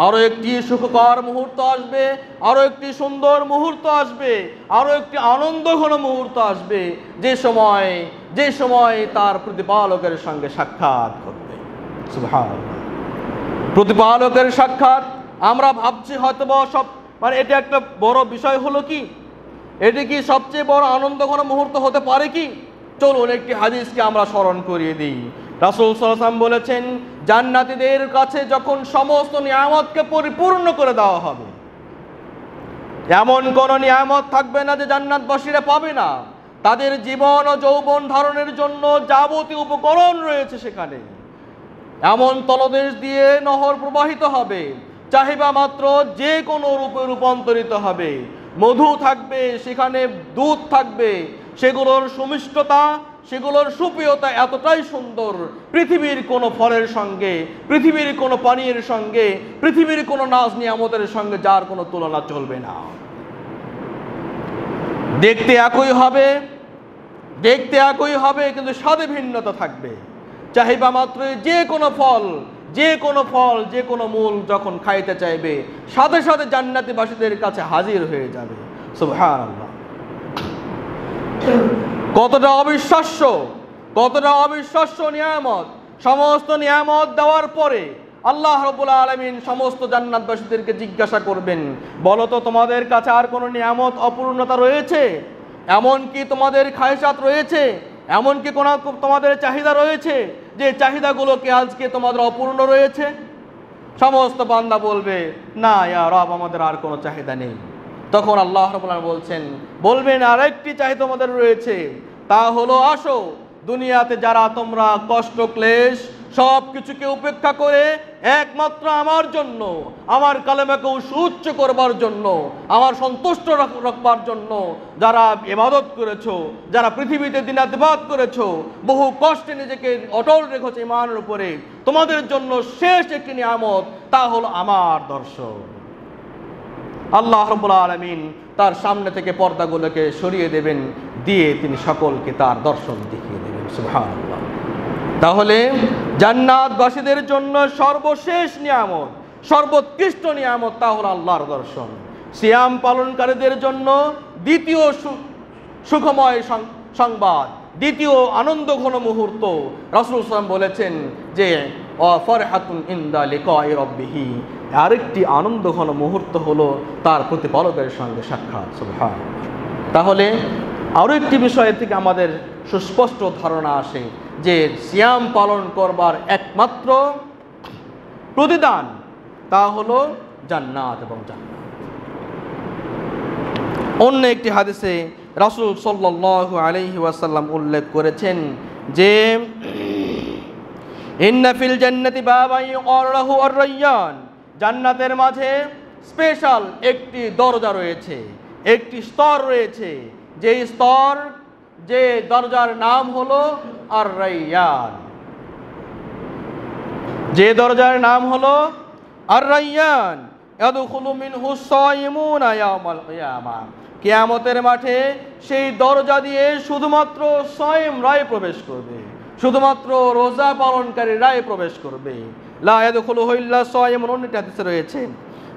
আরও একটি সুখকর মুহূর্ত আসবে, আরও একটি সুন্দর মুহূর্ত আসবে, আরও একটি আনন্দঘন মুহূর্ত আসবে, যে সময় তার প্রতিপালকের সঙ্গে সাক্ষাৎ করবে। সুবহানাল্লাহ, প্রতিপালকের সাক্ষাৎ। আমরা ভাবছি হয়তোবা এটা একটা বড় বিষয় হলো কি, এটি কি সবচেয়ে বড় আনন্দঘন মুহূর্ত হতে পারে কি? চলুন একটি হাদিসকে আমরা স্মরণ করিয়ে দিই। রাসূল সাল্লাল্লাহু আলাইহি ওয়াসাল্লাম বলেছেন জান্নাতীদের কাছে যখন সমস্ত নিয়ামতকে পরিপূর্ণ করে দেওয়া হবে, এমন কোন নিয়ামত থাকবে না যে জান্নাতবাসীরা পাবে না। তাদের জীবন ও যৌবন ধারণের জন্য যাবতীয় উপকরণ রয়েছে সেখানে। এমন তলদেশ দিয়ে নহর প্রবাহিত হবে, চাহিদা মাত্র যে কোনো রূপে রূপান্তরিত হবে। মধু থাকবে, সেখানে দুধ থাকবে, সেগুলোর সুমিষ্টতা, সেগুলোর সুপ্রিয়তা এতটাই সুন্দর, পৃথিবীর কোনো ফলের সঙ্গে, পৃথিবীর কোনো পানীয়ের সঙ্গে, পৃথিবীর কোনো নাজ নিয়ামতের সঙ্গে যার কোনো তুলনা চলবে না। দেখতে একই হবে কিন্তু স্বাদে ভিন্নতা থাকবে। চাহিদা মাত্র যে কোনো ফল, যে কোনো মূল যখন খাইতে চাইবে, সাথে সাথে জান্নাতীবাসীদের কাছে হাজির হয়ে যাবে। সুবহানাল্লাহ, কতটা অবিশ্বাস্য নিয়ামত। সমস্ত নিয়ামত দেওয়ার পরে আল্লাহ রাব্বুল আলামিন সমস্ত জান্নাতবাসীদেরকে জিজ্ঞাসা করবেন, বলো তো তোমাদের কাছে আর কোনো নিয়ামত অপূর্ণতা রয়েছে? এমন কি তোমাদের খায়সাত রয়েছে? এমন কি কোনো তোমাদের চাহিদা রয়েছে যে চাহিদাগুলোকে আজকে তোমাদের অপূর্ণ রয়েছে? সমস্ত বান্দা বলবে, না ইয়া রব, আমাদের আর কোনো চাহিদা নেই। তখন আল্লাহ রাব্বুল আলামিন বলবেন আরেকটি চাহিদা তোমাদের রয়েছে, তা হলো আসো, দুনিয়াতে যারা তোমরা কষ্ট ক্লেশ সব কিছুকে উপেক্ষা করে একমাত্র আমার জন্য, আমার কালেমাকে সুউচ্চ করবার জন্য, আমার সন্তুষ্ট রাখবার জন্য যারা ইবাদত করেছো, যারা পৃথিবীতে দিনাতিপাত করেছো, বহু কষ্টে নিজেকে অটল রেখেছো ঈমানের উপরে, তোমাদের জন্য শেষ একটি নিয়ামত, তা হলো আমার দর্শন। আল্লাহ রাব্বুল আলামিন তার সামনে থেকে পর্দাগুলোকে সরিয়ে দেবেন, দিয়ে তিনি সকলকে তার দর্শন দেখিয়ে দেবেন। সুবহানাল্লাহ। তাহলে জান্নাতবাসীদের জন্য সর্বশেষ নিয়ামত, সর্বোৎকৃষ্ট নিয়ামত তা হলো আল্লাহর দর্শন। সিয়াম পালনকারীদের জন্য দ্বিতীয় সুখময় সংবাদ, দ্বিতীয় আনন্দঘন মুহূর্ত, রাসূল সাল্লাল্লাহু আলাইহি ওয়াসাল্লাম বলেছেন যে ফারহাতুন ইনদা লিকাই রাব্বিহি, আরেকটি আনন্দঘন মুহূর্ত হলো তার প্রতিপালকের সঙ্গে সাক্ষাৎ। সুবহানাল্লাহ। তাহলে আরও একটি বিষয় থেকে আমাদের সুস্পষ্ট ধারণা আসে যে সিয়াম পালন করবার একমাত্র প্রতিদান তা হলো জান্নাত এবং জান্নাত। অন্য একটি হাদিসে রাসূল সাল্লাল্লাহু আলাইহি ওয়াসাল্লাম উল্লেখ করেছেন যে ইন্না ফিল জান্নাতি বাবান ইউকালু লাহু আর-রায়্যান, জান্নাতের মাঝে স্পেশাল একটি দরজা রয়েছে, একটি স্তর রয়েছে, যে দরজার নাম হলো আর রাইয়ান, যে দরজার নাম হলো আর রাইয়ান। ইয়াদখুলু মিনহু সায়িমুনা ইয়াওমাল কিয়ামা, কিয়ামতের মাঠে সেই দরজা দিয়ে শুধুমাত্র সায়িমরাই প্রবেশ করবে, শুধুমাত্র রোজা পালনকারীরাই প্রবেশ করবে। লা ইয়াদখুলুহু ইল্লা সায়িমুন, অন্যটি হাদিসে রয়েছে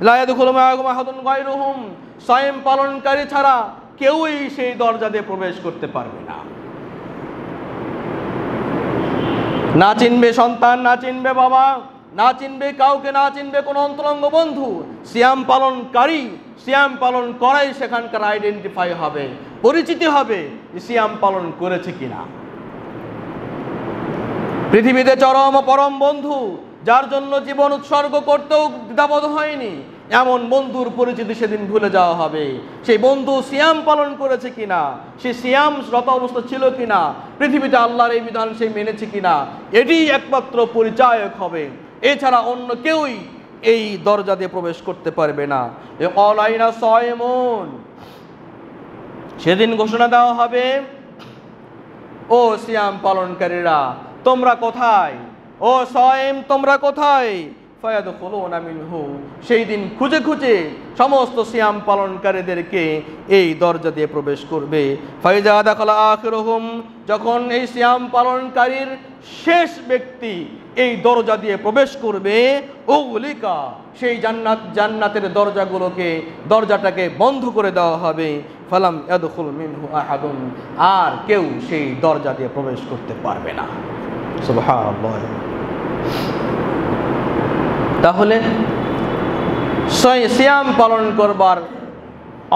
লা ইয়াদখুলু মাআহুম আহাদুন গায়রুহুম, সায়িম পালনকারী ছাড়া কেউই সেই দরজা দিয়ে প্রবেশ করতে পারবে না। না চিনবে সন্তান, না চিনবে বাবা, না চিনবে কাউকে, না চিনবে কোনো অন্তরঙ্গ বন্ধু, সিয়াম পালনকারী, সিয়াম পালন করাই সেখানকার আইডেন্টিফাই হবে, পরিচিতি হবে যে সিয়াম পালন করেছে কিনা। পৃথিবীতে চরম ও পরম বন্ধু, যার জন্য জীবন উৎসর্গ করতেও দ্বিধাবোধ হয়নি, এমন বন্ধুর পরিচিতি সেদিন ভুলে যাওয়া হবে। সেই বন্ধু সিয়াম পালন করেছে কিনা, সে সিয়াম রত অবস্থা ছিল কিনা, পৃথিবীতে আল্লাহর এই বিধান সে মেনেছে কিনা, এটি একমাত্র পরিচায়ক হবে। এছাড়া অন্য কেউই এই দরজা দিয়ে প্রবেশ করতে পারবে না। সেদিন ঘোষণা দেওয়া হবে, ও সিয়াম পালনকারীরা তোমরা কোথায়, ও সায়েম তোমরা কোথায়। ফায়াদখুলুনা মিনহু, সেই দিন খুঁজে খুঁজে সমস্ত সিয়াম পালনকারীদেরকে এই দরজা দিয়ে প্রবেশ করবে। ফাইজা দাখালা আখিরুহুম, যখন এই সিয়াম পালনকারীর শেষ ব্যক্তি এই দরজা দিয়ে প্রবেশ করবে, উগলিকা, সেই জান্নাতের দরজাটাকে বন্ধ করে দেওয়া হবে। ফালাম ইয়াদখুল মিনহু আহাদুন, আর কেউ সেই দরজা দিয়ে প্রবেশ করতে পারবে না। সুবহানাল্লাহ। তাহলে সিয়াম পালন করবার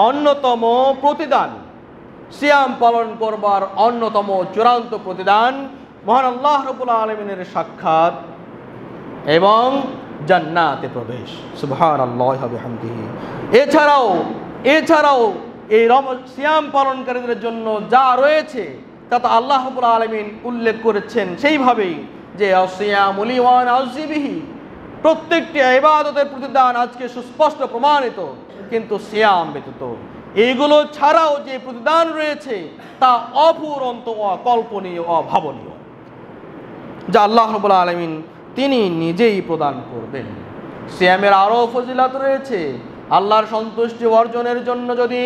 অন্যতম প্রতিদান, সিয়াম পালন করবার অন্যতম চূড়ান্ত প্রতিদান মহান আল্লাহ রাব্বুল আলামিনের সাক্ষাৎ এবং জান্নাতে প্রবেশ। সুবহানাল্লাহি ওয়া বিহামদিহি। এছাড়াও এই সিয়াম পালনকারীদের জন্য যা রয়েছে তা তো আল্লাহ রাব্বুল আলামিন উল্লেখ করেছেন সেইভাবেই, যে আসিয়ামু লি ওয়া আনা আজজি বিহি, প্রত্যেকটি ইবাদতের প্রতিদান আজকে সুস্পষ্ট প্রমাণিত, কিন্তু সিয়াম ব্যতীত এইগুলো ছাড়াও যে প্রতিদান রয়েছে তা অফুরন্ত, অকল্পনীয়, অভাবনীয়, যা আল্লাহ রাব্বুল আলামিন তিনি নিজেই প্রদান করবেন। সিয়ামের আরও ফজিলত রয়েছে। আল্লাহর সন্তুষ্টি অর্জনের জন্য যদি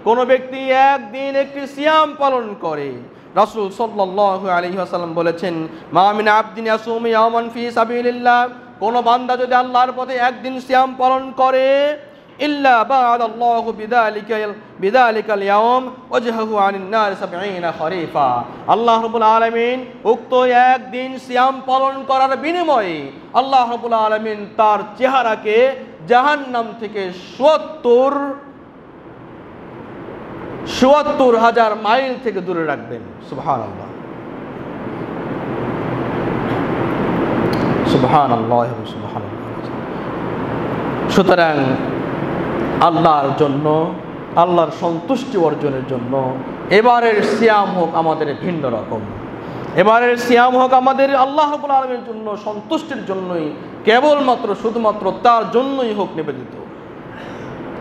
কোনো ব্যক্তি একদিন একটি সিয়াম পালন করে, রাসূল সাল্লাল্লাহু আলাইহি ওয়াসাল্লাম বলেছেন, মা মিন আবদিন ইয়াসুমু ইয়াওমান ফি সাবিলিল্লাহ, কোনো বান্দা যদি আল্লাহর পথে একদিন সিয়াম পালন করে, ইল্লা বা'দাল্লাহু বিযালিকাল ইয়াওম ওয়াজহাহু আনিন নার ৭০ খরিফা, আল্লাহ রাব্বুল আলামিন উক্ত একদিন সিয়াম পালন করার বিনিময়ে আল্লাহ রাব্বুল আলামিন তার চেহারাকে জাহান্নাম থেকে ৭০,০০০ মাইল থেকে দূরে রাখবেন। সুবহানাল্লাহ, সুবহানাল্লাহ, সুবহানাল্লাহ। সুতরাং আল্লাহর জন্য, আল্লাহর সন্তুষ্টি অর্জনের জন্য এবারের সিয়াম হোক আমাদের ভিন্ন রকম, এবারের সিয়াম হোক আমাদের আল্লাহ রাব্বুল আলামিনের জন্য, সন্তুষ্টির জন্যই, কেবলমাত্র শুধুমাত্র তার জন্যই হোক নিবেদিত।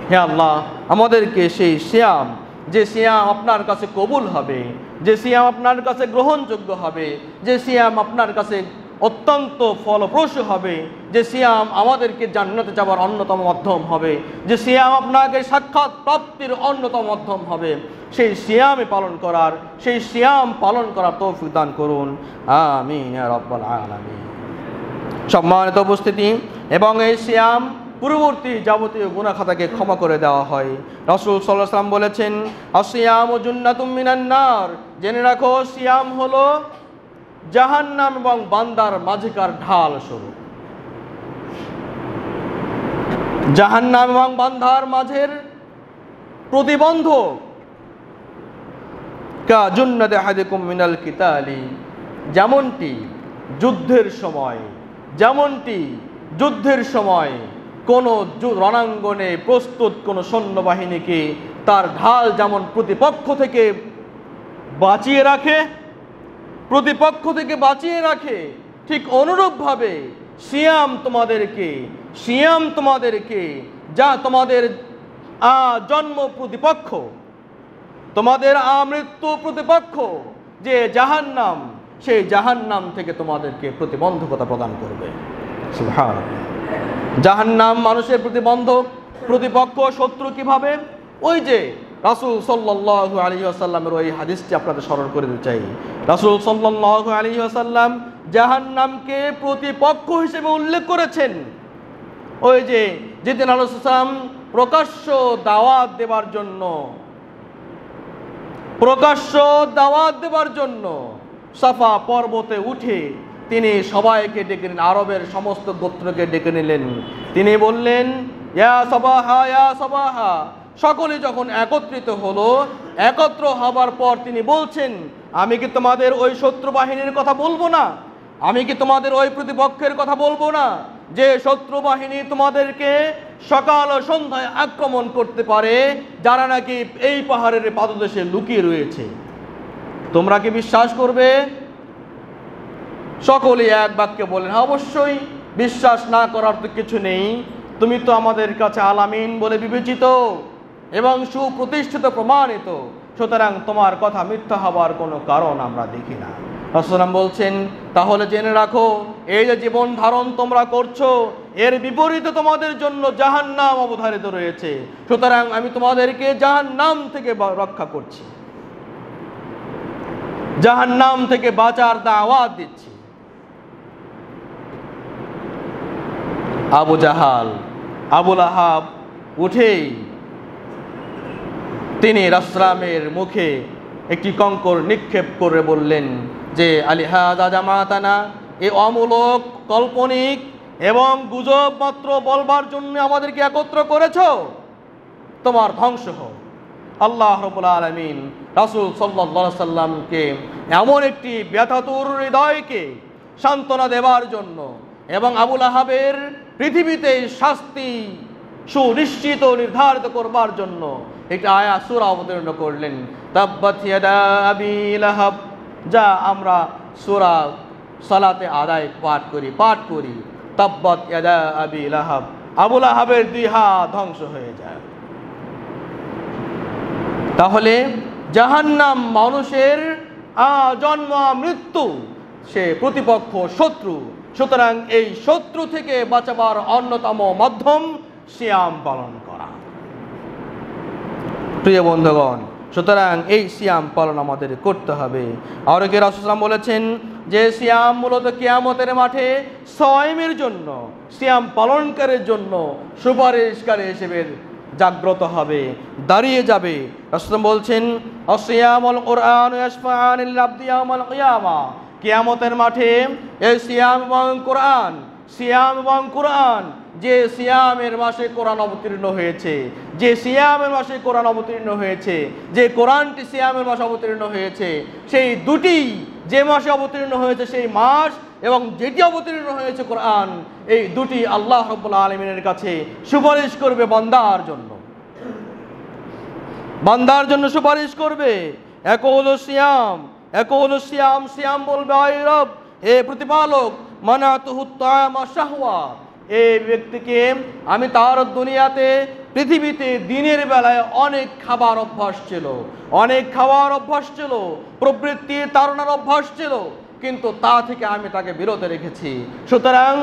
হে আল্লাহ, আমাদেরকে সেই সিয়াম, যে সিয়াম আপনার কাছে কবুল হবে, যে সিয়াম আপনার কাছে গ্রহণযোগ্য হবে, যে সিয়াম আপনার কাছে অত্যন্ত ফলপ্রসূ হবে, যে সিয়াম আমাদেরকে জান্নাতে যাওয়ার অন্যতম মাধ্যম হবে, যে সিয়াম আপনাকে সাক্ষাৎ প্রাপ্তির অন্যতম মাধ্যম হবে, সেই সিয়ামে পালন করার, সেই সিয়াম পালন করার তৌফিক দান করুন। আমিন ইয়া রাব্বাল আলামিন। সম্মানিত উপস্থিতি, এবং এই সিয়াম পূর্ববর্তী যাবতীয় গুনাহ খাতাকে ক্ষমা করে দেওয়া হয়। রাসূল সাল্লাল্লাহু আলাইহি ওয়াসাল্লাম বলেছেন, আসিয়ামু জুন্নাতুম মিনান নার, জেনে রাখো সিয়াম হলো জাহান্নাম এবং বান্দার মাঝেকার ঢাল স্বরূপ। জাহান্নাম এবং বান্দার মাঝের প্রতিবন্ধক। কা জুন্নাতি আহাদিকুম মিনাল কিতালি, যেমনটি যুদ্ধের সময় কোনো রণাঙ্গনে প্রস্তুত কোনো সৈন্যবাহিনীকে তার ঢাল যেমন প্রতিপক্ষ থেকে বাঁচিয়ে রাখে, ঠিক অনুরূপভাবে সিয়াম তোমাদেরকে যা তোমাদের জন্ম প্রতিপক্ষ, তোমাদের আমৃত্যু প্রতিপক্ষ যে জাহান্নাম, সেই জাহান্নাম থেকে তোমাদেরকে প্রতিবন্ধকতা প্রদান করবে। সুবহানাল্লাহ। জাহান্নাম মানুষের প্রতিপক্ষ, শত্রু কিভাবে? ওই যে রাসূল সাল্লাল্লাহু আলাইহি ওয়াসাল্লামের ওই হাদিসটি আপনাদের স্মরণ করে দিতে চাই। রাসূল সাল্লাল্লাহু আলাইহি ওয়াসাল্লাম জাহান্নামকে প্রতিপক্ষ হিসেবে উল্লেখ করেছেন। ওই যে যেদিন রাসূল সাল্লাল্লাহু আলাইহি ওয়াসাল্লাম প্রকাশ্য দাওয়াত দেবার জন্য সাফা পর্বতে উঠে তিনি সবাইকে ডেকে নিলেন, আরবের সমস্ত গোত্রকে ডেকে নিলেন। তিনি বললেন, ইয়া সাবাহা ইয়া সাবাহা। সকলে যখন একত্রিত হলো, একত্র হবার পর তিনি বলছেন, আমি কি তোমাদের ওই শত্রু বাহিনীর কথা বলবো না? আমি কি তোমাদের ওই প্রতিপক্ষের কথা বলবো না, যে শত্রু বাহিনী তোমাদেরকে সকাল ও সন্ধ্যায় আক্রমণ করতে পারে, যারা নাকি এই পাহাড়ের পাদদেশে লুকিয়ে রয়েছে? তোমরা কি বিশ্বাস করবে? সকলেই এক বাক্যে বলেন, অবশ্যই, বিশ্বাস না করার তো কিছু নেই। তুমি তো আমাদের কাছে আলামিন বলে বিবেচিত এবং সুপ্রতিষ্ঠিত প্রমাণিত, সুতরাং তোমার কথা মিথ্যা হবার কোনো কারণ আমরা দেখি না। রাসূল বলছেন, তাহলে জেনে রাখো, এই যে জীবন ধারণ তোমরা করছো, এর বিপরীতে তোমাদের জন্য জাহান্নাম অবধারিত রয়েছে। সুতরাং আমি তোমাদেরকে জাহান্নাম থেকে রক্ষা করছি, জাহান্নাম থেকে বাঁচার দাওয়াত দিচ্ছি। আবু জাহাল, আবুল আহাব উঠেই তিনি রাসূলের মুখে একটি কঙ্কর নিক্ষেপ করে বললেন যে, আলিহাযা জামাতানা, এই অমূলক, কাল্পনিক এবং গুজব মাত্র বলবার জন্য আমাদেরকে একত্র করেছো, তোমার ধ্বংস হোক। আল্লাহ রাব্বুল আলামিন রাসূল সাল্লাল্লাহু আলাইহি সাল্লামকে এমন একটি ব্যথাতুর হৃদয়কে সান্ত্বনা দেবার জন্য এবং আবুল আহাবের পৃথিবীতে শাস্তি সুনিশ্চিত নির্ধারিত করবার জন্য একটি আয়াত সূরা অবতীর্ণ করলেন, তাব্বাত ইয়াদা আবি লাহাব, যা আমরা সূরা সালাতে আদায় পাঠ করি, তাব্বাত ইয়াদা আবি লাহাব, আবুল আহাবের দুই হাত ধ্বংস হয়ে যায়। তাহলে জাহান্নাম মানুষের জন্ম মৃত্যু, সে প্রতিপক্ষ, শত্রু। সুতরাং এই শত্রু থেকে বাঁচাবার অন্যতম মাধ্যম সিয়াম পালন করা। প্রিয় বন্ধুগণ, সুতরাং এই সিয়াম পালন আমাদের করতে হবে। আর কি রাসূল সাল্লাল্লাহু আলাইহি ওয়াসাল্লাম বলেছেন যে সিয়াম মূলত কিয়ামতের মাঠে সায়েমের জন্য, সিয়াম পালনকারীর জন্য সুপারিশকারী হিসেবে জাগ্রত হবে, দাঁড়িয়ে যাবে। রাসূল বলছেন, আসিয়ামুল কুরআন ইয়াশফাআনিল আবদি ইয়াউমাল কিয়ামা, কিয়ামতের মাঠে এই সিয়াম এবং কোরআন, যে সিয়ামের মাসে কোরআন অবতীর্ণ হয়েছে, যে কোরআনটি সিয়ামের মাসে অবতীর্ণ হয়েছে, সেই দুটি, যে মাসে অবতীর্ণ হয়েছে সেই মাস এবং যেটি অবতীর্ণ হয়েছে কোরআন, এই দুটি আল্লাহ রাব্বুল আলামিনের কাছে সুপারিশ করবে বান্দার জন্য সুপারিশ করবে। সিয়াম বলবে, আয় রব, হে প্রতিপালক, মানাতুহু তা'আমা শাহওয়া, এই ব্যক্তিকে আমি তার দুনিয়াতে, পৃথিবীতে দিনের বেলায় অনেক খাবার অভ্যাস ছিল, প্রবৃত্তি তাড়নার অভ্যাস ছিল, কিন্তু তা থেকে আমি তাকে বিরত রেখেছি। সুতরাং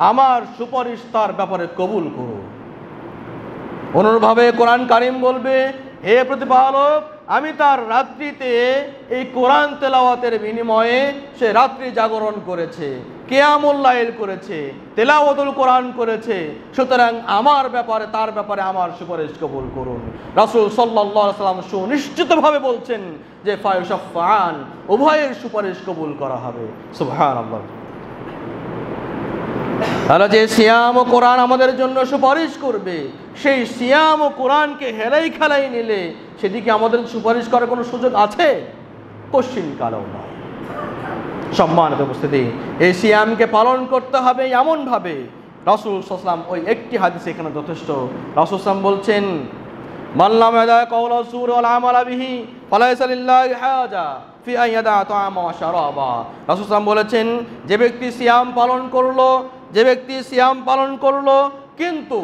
আমার সুপারিশ তার ব্যাপারে কবুল করো। অনুরূপভাবে কোরআন কারীম বলবে, হে প্রতিপালক, আমি তার রাত্রিতে এই কোরআন তেলাওয়াতের বিনিময়ে সে রাত্রি জাগরণ করেছে, কিয়ামুল লাইল করেছে, তেলাওয়াতুল কোরআন করেছে, সুতরাং তার ব্যাপারে আমার সুপারিশ কবুল করুন। রাসূল সাল্লাল্লাহু আলাইহি ওয়াসাল্লাম সুনিশ্চিতভাবে বলছেন যে ফায়ুশাফাআন, উভয়ের সুপারিশ কবুল করা হবে। সুবহানাল্লাহ। তাহলে যে সিয়াম ও কোরআন আমাদের জন্য সুপারিশ করবে, সেই সিয়াম ও কোরআনকে হেলাই খেলাই নিলে সেদিকে আমাদের সুপারিশ করার কোনো সুযোগ আছে? কশ্চিন কালেও নয়। সম্মানিত উপস্থিতি, এই সিয়ামকে পালন করতে হবে এমনভাবে, রাসূল সাল্লাল্লাহু আলাইহি ওয়াসাল্লাম ওই একটি হাদিস এখানে যথেষ্ট। রাসূল সাল্লাল্লাহু আলাইহি ওয়াসাল্লাম বলছেন, মান লাম ইয়াদা কাওলা যুর ওয়াল আমালা বিহি ফালাইসা লিল্লাহি হাজা ফি আন ইয়াদা তা'আমা ওয়া শারাবা। রাসূল সাল্লাল্লাহু আলাইহি ওয়াসাল্লাম বলেছেন, যে ব্যক্তি সিয়াম পালন করলো কিন্তু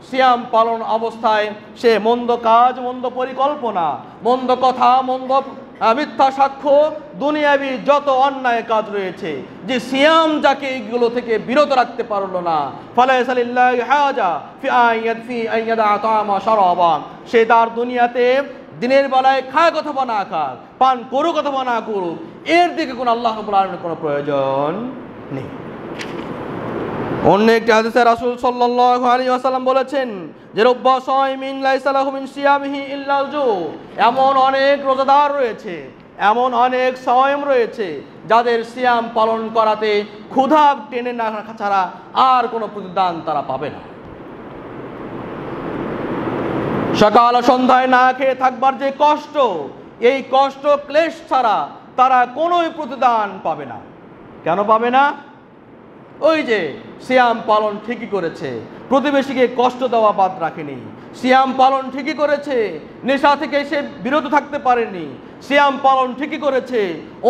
সিয়াম পালন অবস্থায় সে মন্দ কাজ, মন্দ পরিকল্পনা, মন্দ কথা, মন্দ মিথ্যা সাক্ষ্য, দুনিয়াবি যত অন্যায় কাজ রয়েছে, যে সিয়াম যাকে এগুলো থেকে বিরত রাখতে পারলো না, সে তার দুনিয়াতে দিনের বেলায় খাক অথবা না খাক, পান করুক অথবা না করুক, এর দিকে কোনো আল্লাহ রাব্বুল আলামিনের কোনো প্রয়োজন নেই। অন্য একটি হাদিসে রাসূল সাল্লাল্লাহু আলাইহি ওয়াসাল্লাম বলেছেন যে রব্বা সাইমিন লাইসা লাহু মিন সিয়ামিহি ইল্লাল জু, এমন অনেক রোজাদার রয়েছে, এমন অনেক সাওয়াম রয়েছে যাদের সিয়াম পালন করাতে ক্ষুধা টেনে না রাখা ছাড়া আর কোনো প্রতিদান তারা পাবে না। সকাল সন্ধ্যায় না খেয়ে থাকবার যে কষ্ট, এই কষ্ট ক্লেশ ছাড়া তারা কোনোই প্রতিদান পাবে না। কেন পাবে না? ওই যে সিয়াম পালন ঠিকই করেছে, প্রতিবেশীকে কষ্ট দেওয়া বাদ রাখেনি, সিয়াম পালন ঠিকই করেছে, নেশা থেকে সে বিরত থাকতে পারেনি, সিয়াম পালন ঠিকই করেছে,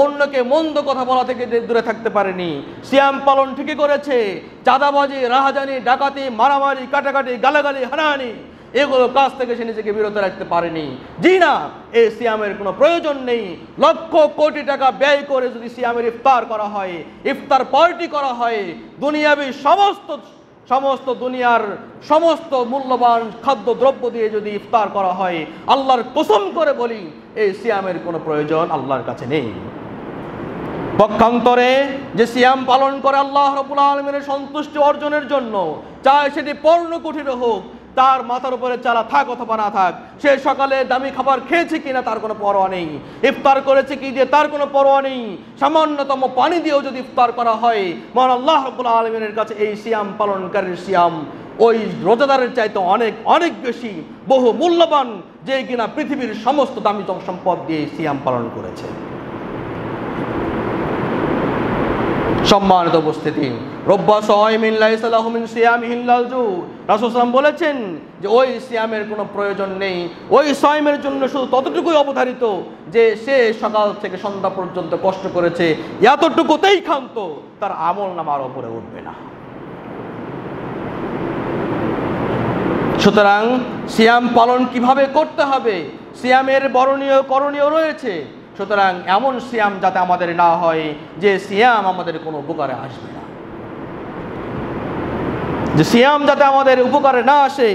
অন্যকে মন্দ কথা বলা থেকে দূরে থাকতে পারেনি, সিয়াম পালন ঠিকই করেছে, চাঁদাবাজি, রাহাজানি, ডাকাতি, মারামারি, কাটাকাটি, গালাগালি, হানাহানি, এগুলো কাজ থেকে সে নিজেকে বিরত রাখতে পারেনি। জি না, এই সিয়ামের কোনো প্রয়োজন নেই। লক্ষ কোটি টাকা ব্যয় করে যদি সিয়ামের ইফতার করা হয়, ইফতার পার্টি করা হয়, দুনিয়াবি সমস্ত দুনিয়ার সমস্ত মূল্যবান খাদ্য দ্রব্য দিয়ে যদি ইফতার করা হয়, আল্লাহর কসম করে বলি এই সিয়ামের কোনো প্রয়োজন আল্লাহর কাছে নেই। পক্ষান্তরে যে সিয়াম পালন করে আল্লাহ রাব্বুল আলামিনের সন্তুষ্টি অর্জনের জন্য, চায় সেটি পর্ণ কুঠির হোক, তার মাথার উপরে চালা থাক অথবা না থাক, সে সকালে দামি খাবার খেয়েছে কিনা তার কোনো পরোয়া নেই, ইফতার করেছে কি যে তার কোনো পরোয়া নেই, সামান্যতম পানি দিয়েও যদি ইফতার করা হয়, মহান আল্লাহ রাব্বুল আলামিনের কাছে এই সিয়াম পালনকারীর সিয়াম ওই রোজাদারের চাইতে অনেক অনেক বেশি বহু মূল্যবান, যে কিনা পৃথিবীর সমস্ত দামি সম্পদ দিয়ে সিয়াম পালন করেছে। সম্মানিত উপস্থিতি, রব্বা সাইমিন লাইসা লাহু মিন সিয়ামিহি ইল্লাল জু, রাসূল সাল্লাল্লাহু বলেছেন যে ওই সিয়ামের কোনো প্রয়োজন নেই, ওই সাইমের জন্য শুধু ততটুকুই অবধারিত যে সে সকাল থেকে সন্ধ্যা পর্যন্ত কষ্ট করেছে, এতটুকুতেই ক্ষান্ত, তার আমলনামার উপরে উঠবে না। সুতরাং সিয়াম পালন কিভাবে করতে হবে, সিয়ামের বরণীয় করণীয় রয়েছে। সুতরাং এমন সিয়াম যাতে আমাদের না হয় যে সিয়াম আমাদের কোনো উপকারে আসবে না, যে সিয়াম যাতে আমাদের উপকারে না আসে,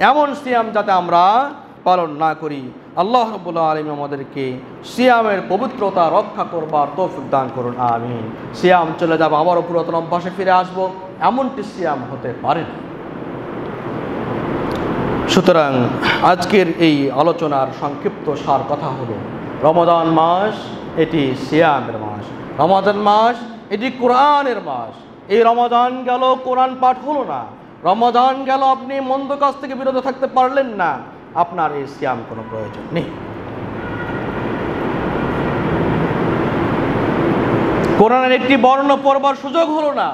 এমন সিয়াম যাতে আমরা পালন না করি। আল্লাহ রাব্বুল আলামিন আমাদেরকে সিয়ামের পবিত্রতা রক্ষা করবার তৌফিক দান করুন, আমিন। সিয়াম চলে যাবে, আবারও পুরাতন অভ্যাসে ফিরে আসবো, এমনটি সিয়াম হতে পারে না। সুতরাং আজকের এই আলোচনার সংক্ষিপ্ত সার কথা হলো, রমাদান মাস এটি সিয়ামের মাস, রমাদান মাস এটি কোরআনের মাস। এই রমাদান গেল, কোরআন পাঠ হলো না, রমাদান গেল, আপনি মন্দ কাজ থেকে বিরত থাকতে পারলেন না, আপনার এই সিয়াম কোনো প্রয়োজন নেই। কোরআনের একটি বর্ণ পড়বার সুযোগ হলো না,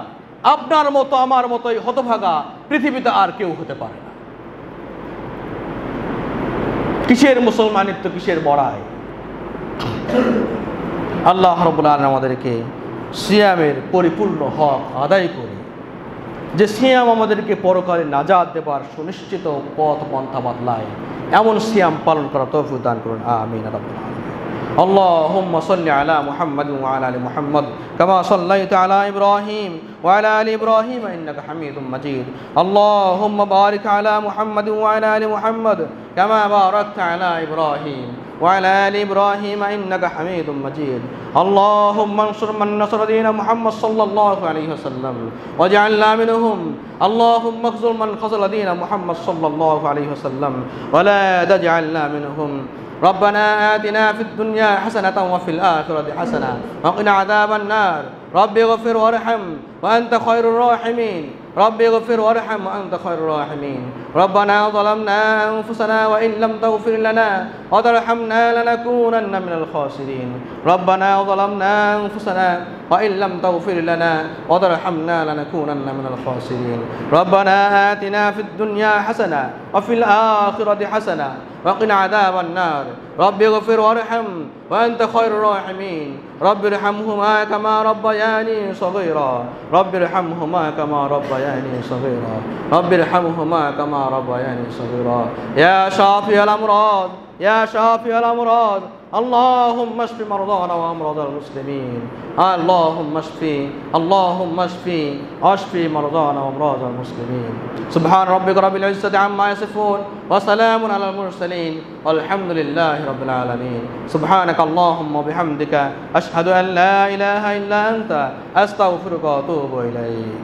আপনার মতো আমার মতোই হতভাগা পৃথিবীতে আর কেউ হতে পারে না। কিসের মুসলমানিত্ব, কিসের বড়াই? আল্লাহ রাব্বুল আলামিন আমাদেরকে সিয়ামের পরিপূর্ণ হক আদায় করে, যে সিয়াম আমাদেরকে পরকালে নাজাত দেবার সুনিশ্চিত পথ পন্থা বাতলায়, এমন সিয়াম পালন করা তৌফিক দান করুন, আমিন রাব্বুল আলামিন। اللهم صل على محمد وعلى ال محمد كما صليت على ابراهيم وعلى ال ابراهيم انك حميد مجيد. اللهم بارك على محمد وعلى ال محمد كما باركت على ابراهيم وعلى ال ابراهيم انك حميد مجيد. اللهم انصر من نصر دين محمد صلى الله عليه وسلم واجعلنا منهم. اللهم اخذل من خذل دين محمد صلى الله عليه وسلم ولا تجعلنا منهم. ربنا آتنا في الدنيا حسنة وفي الآخرة حسنة وقنا عذاب النار. رب اغفر وارحم وأنت خير الراحمين. رب اغفر وارحم وأنت خير الراحمين. ربنا ظلمنا أنفسنا وإن لم تغفر لنا وترحمنا لنكونن من الخاسرين. ربنا ظلمنا أنفسنا وإن لم تغفر لنا وترحمنا لنكونن من الخاسرين. ربنا آتنا في الدنيا حسنة وفي الآخرة حسنة وقنا عذاب النار رب اغفر وارحم وأنت خير الراحمين رب ارحمهما كما ربياني صغيرا رب ارحمهما كما ربياني صغيرا رب ارحمهما كما ربياني صغيرا يا شافي الأمراض يا شافي الأمراض اللهم اشف مرضانا وأمراض المسلمين اللهم اشفي مرضانا وأمراض المسلمين سبحان ربك رب العزة عما يصفون وسلام على المرسلين والحمد لله رب العالمين سبحانك اللهم وبحمدك أشهد أن لا إله إلا أنت أستغفرك وأتوب إليك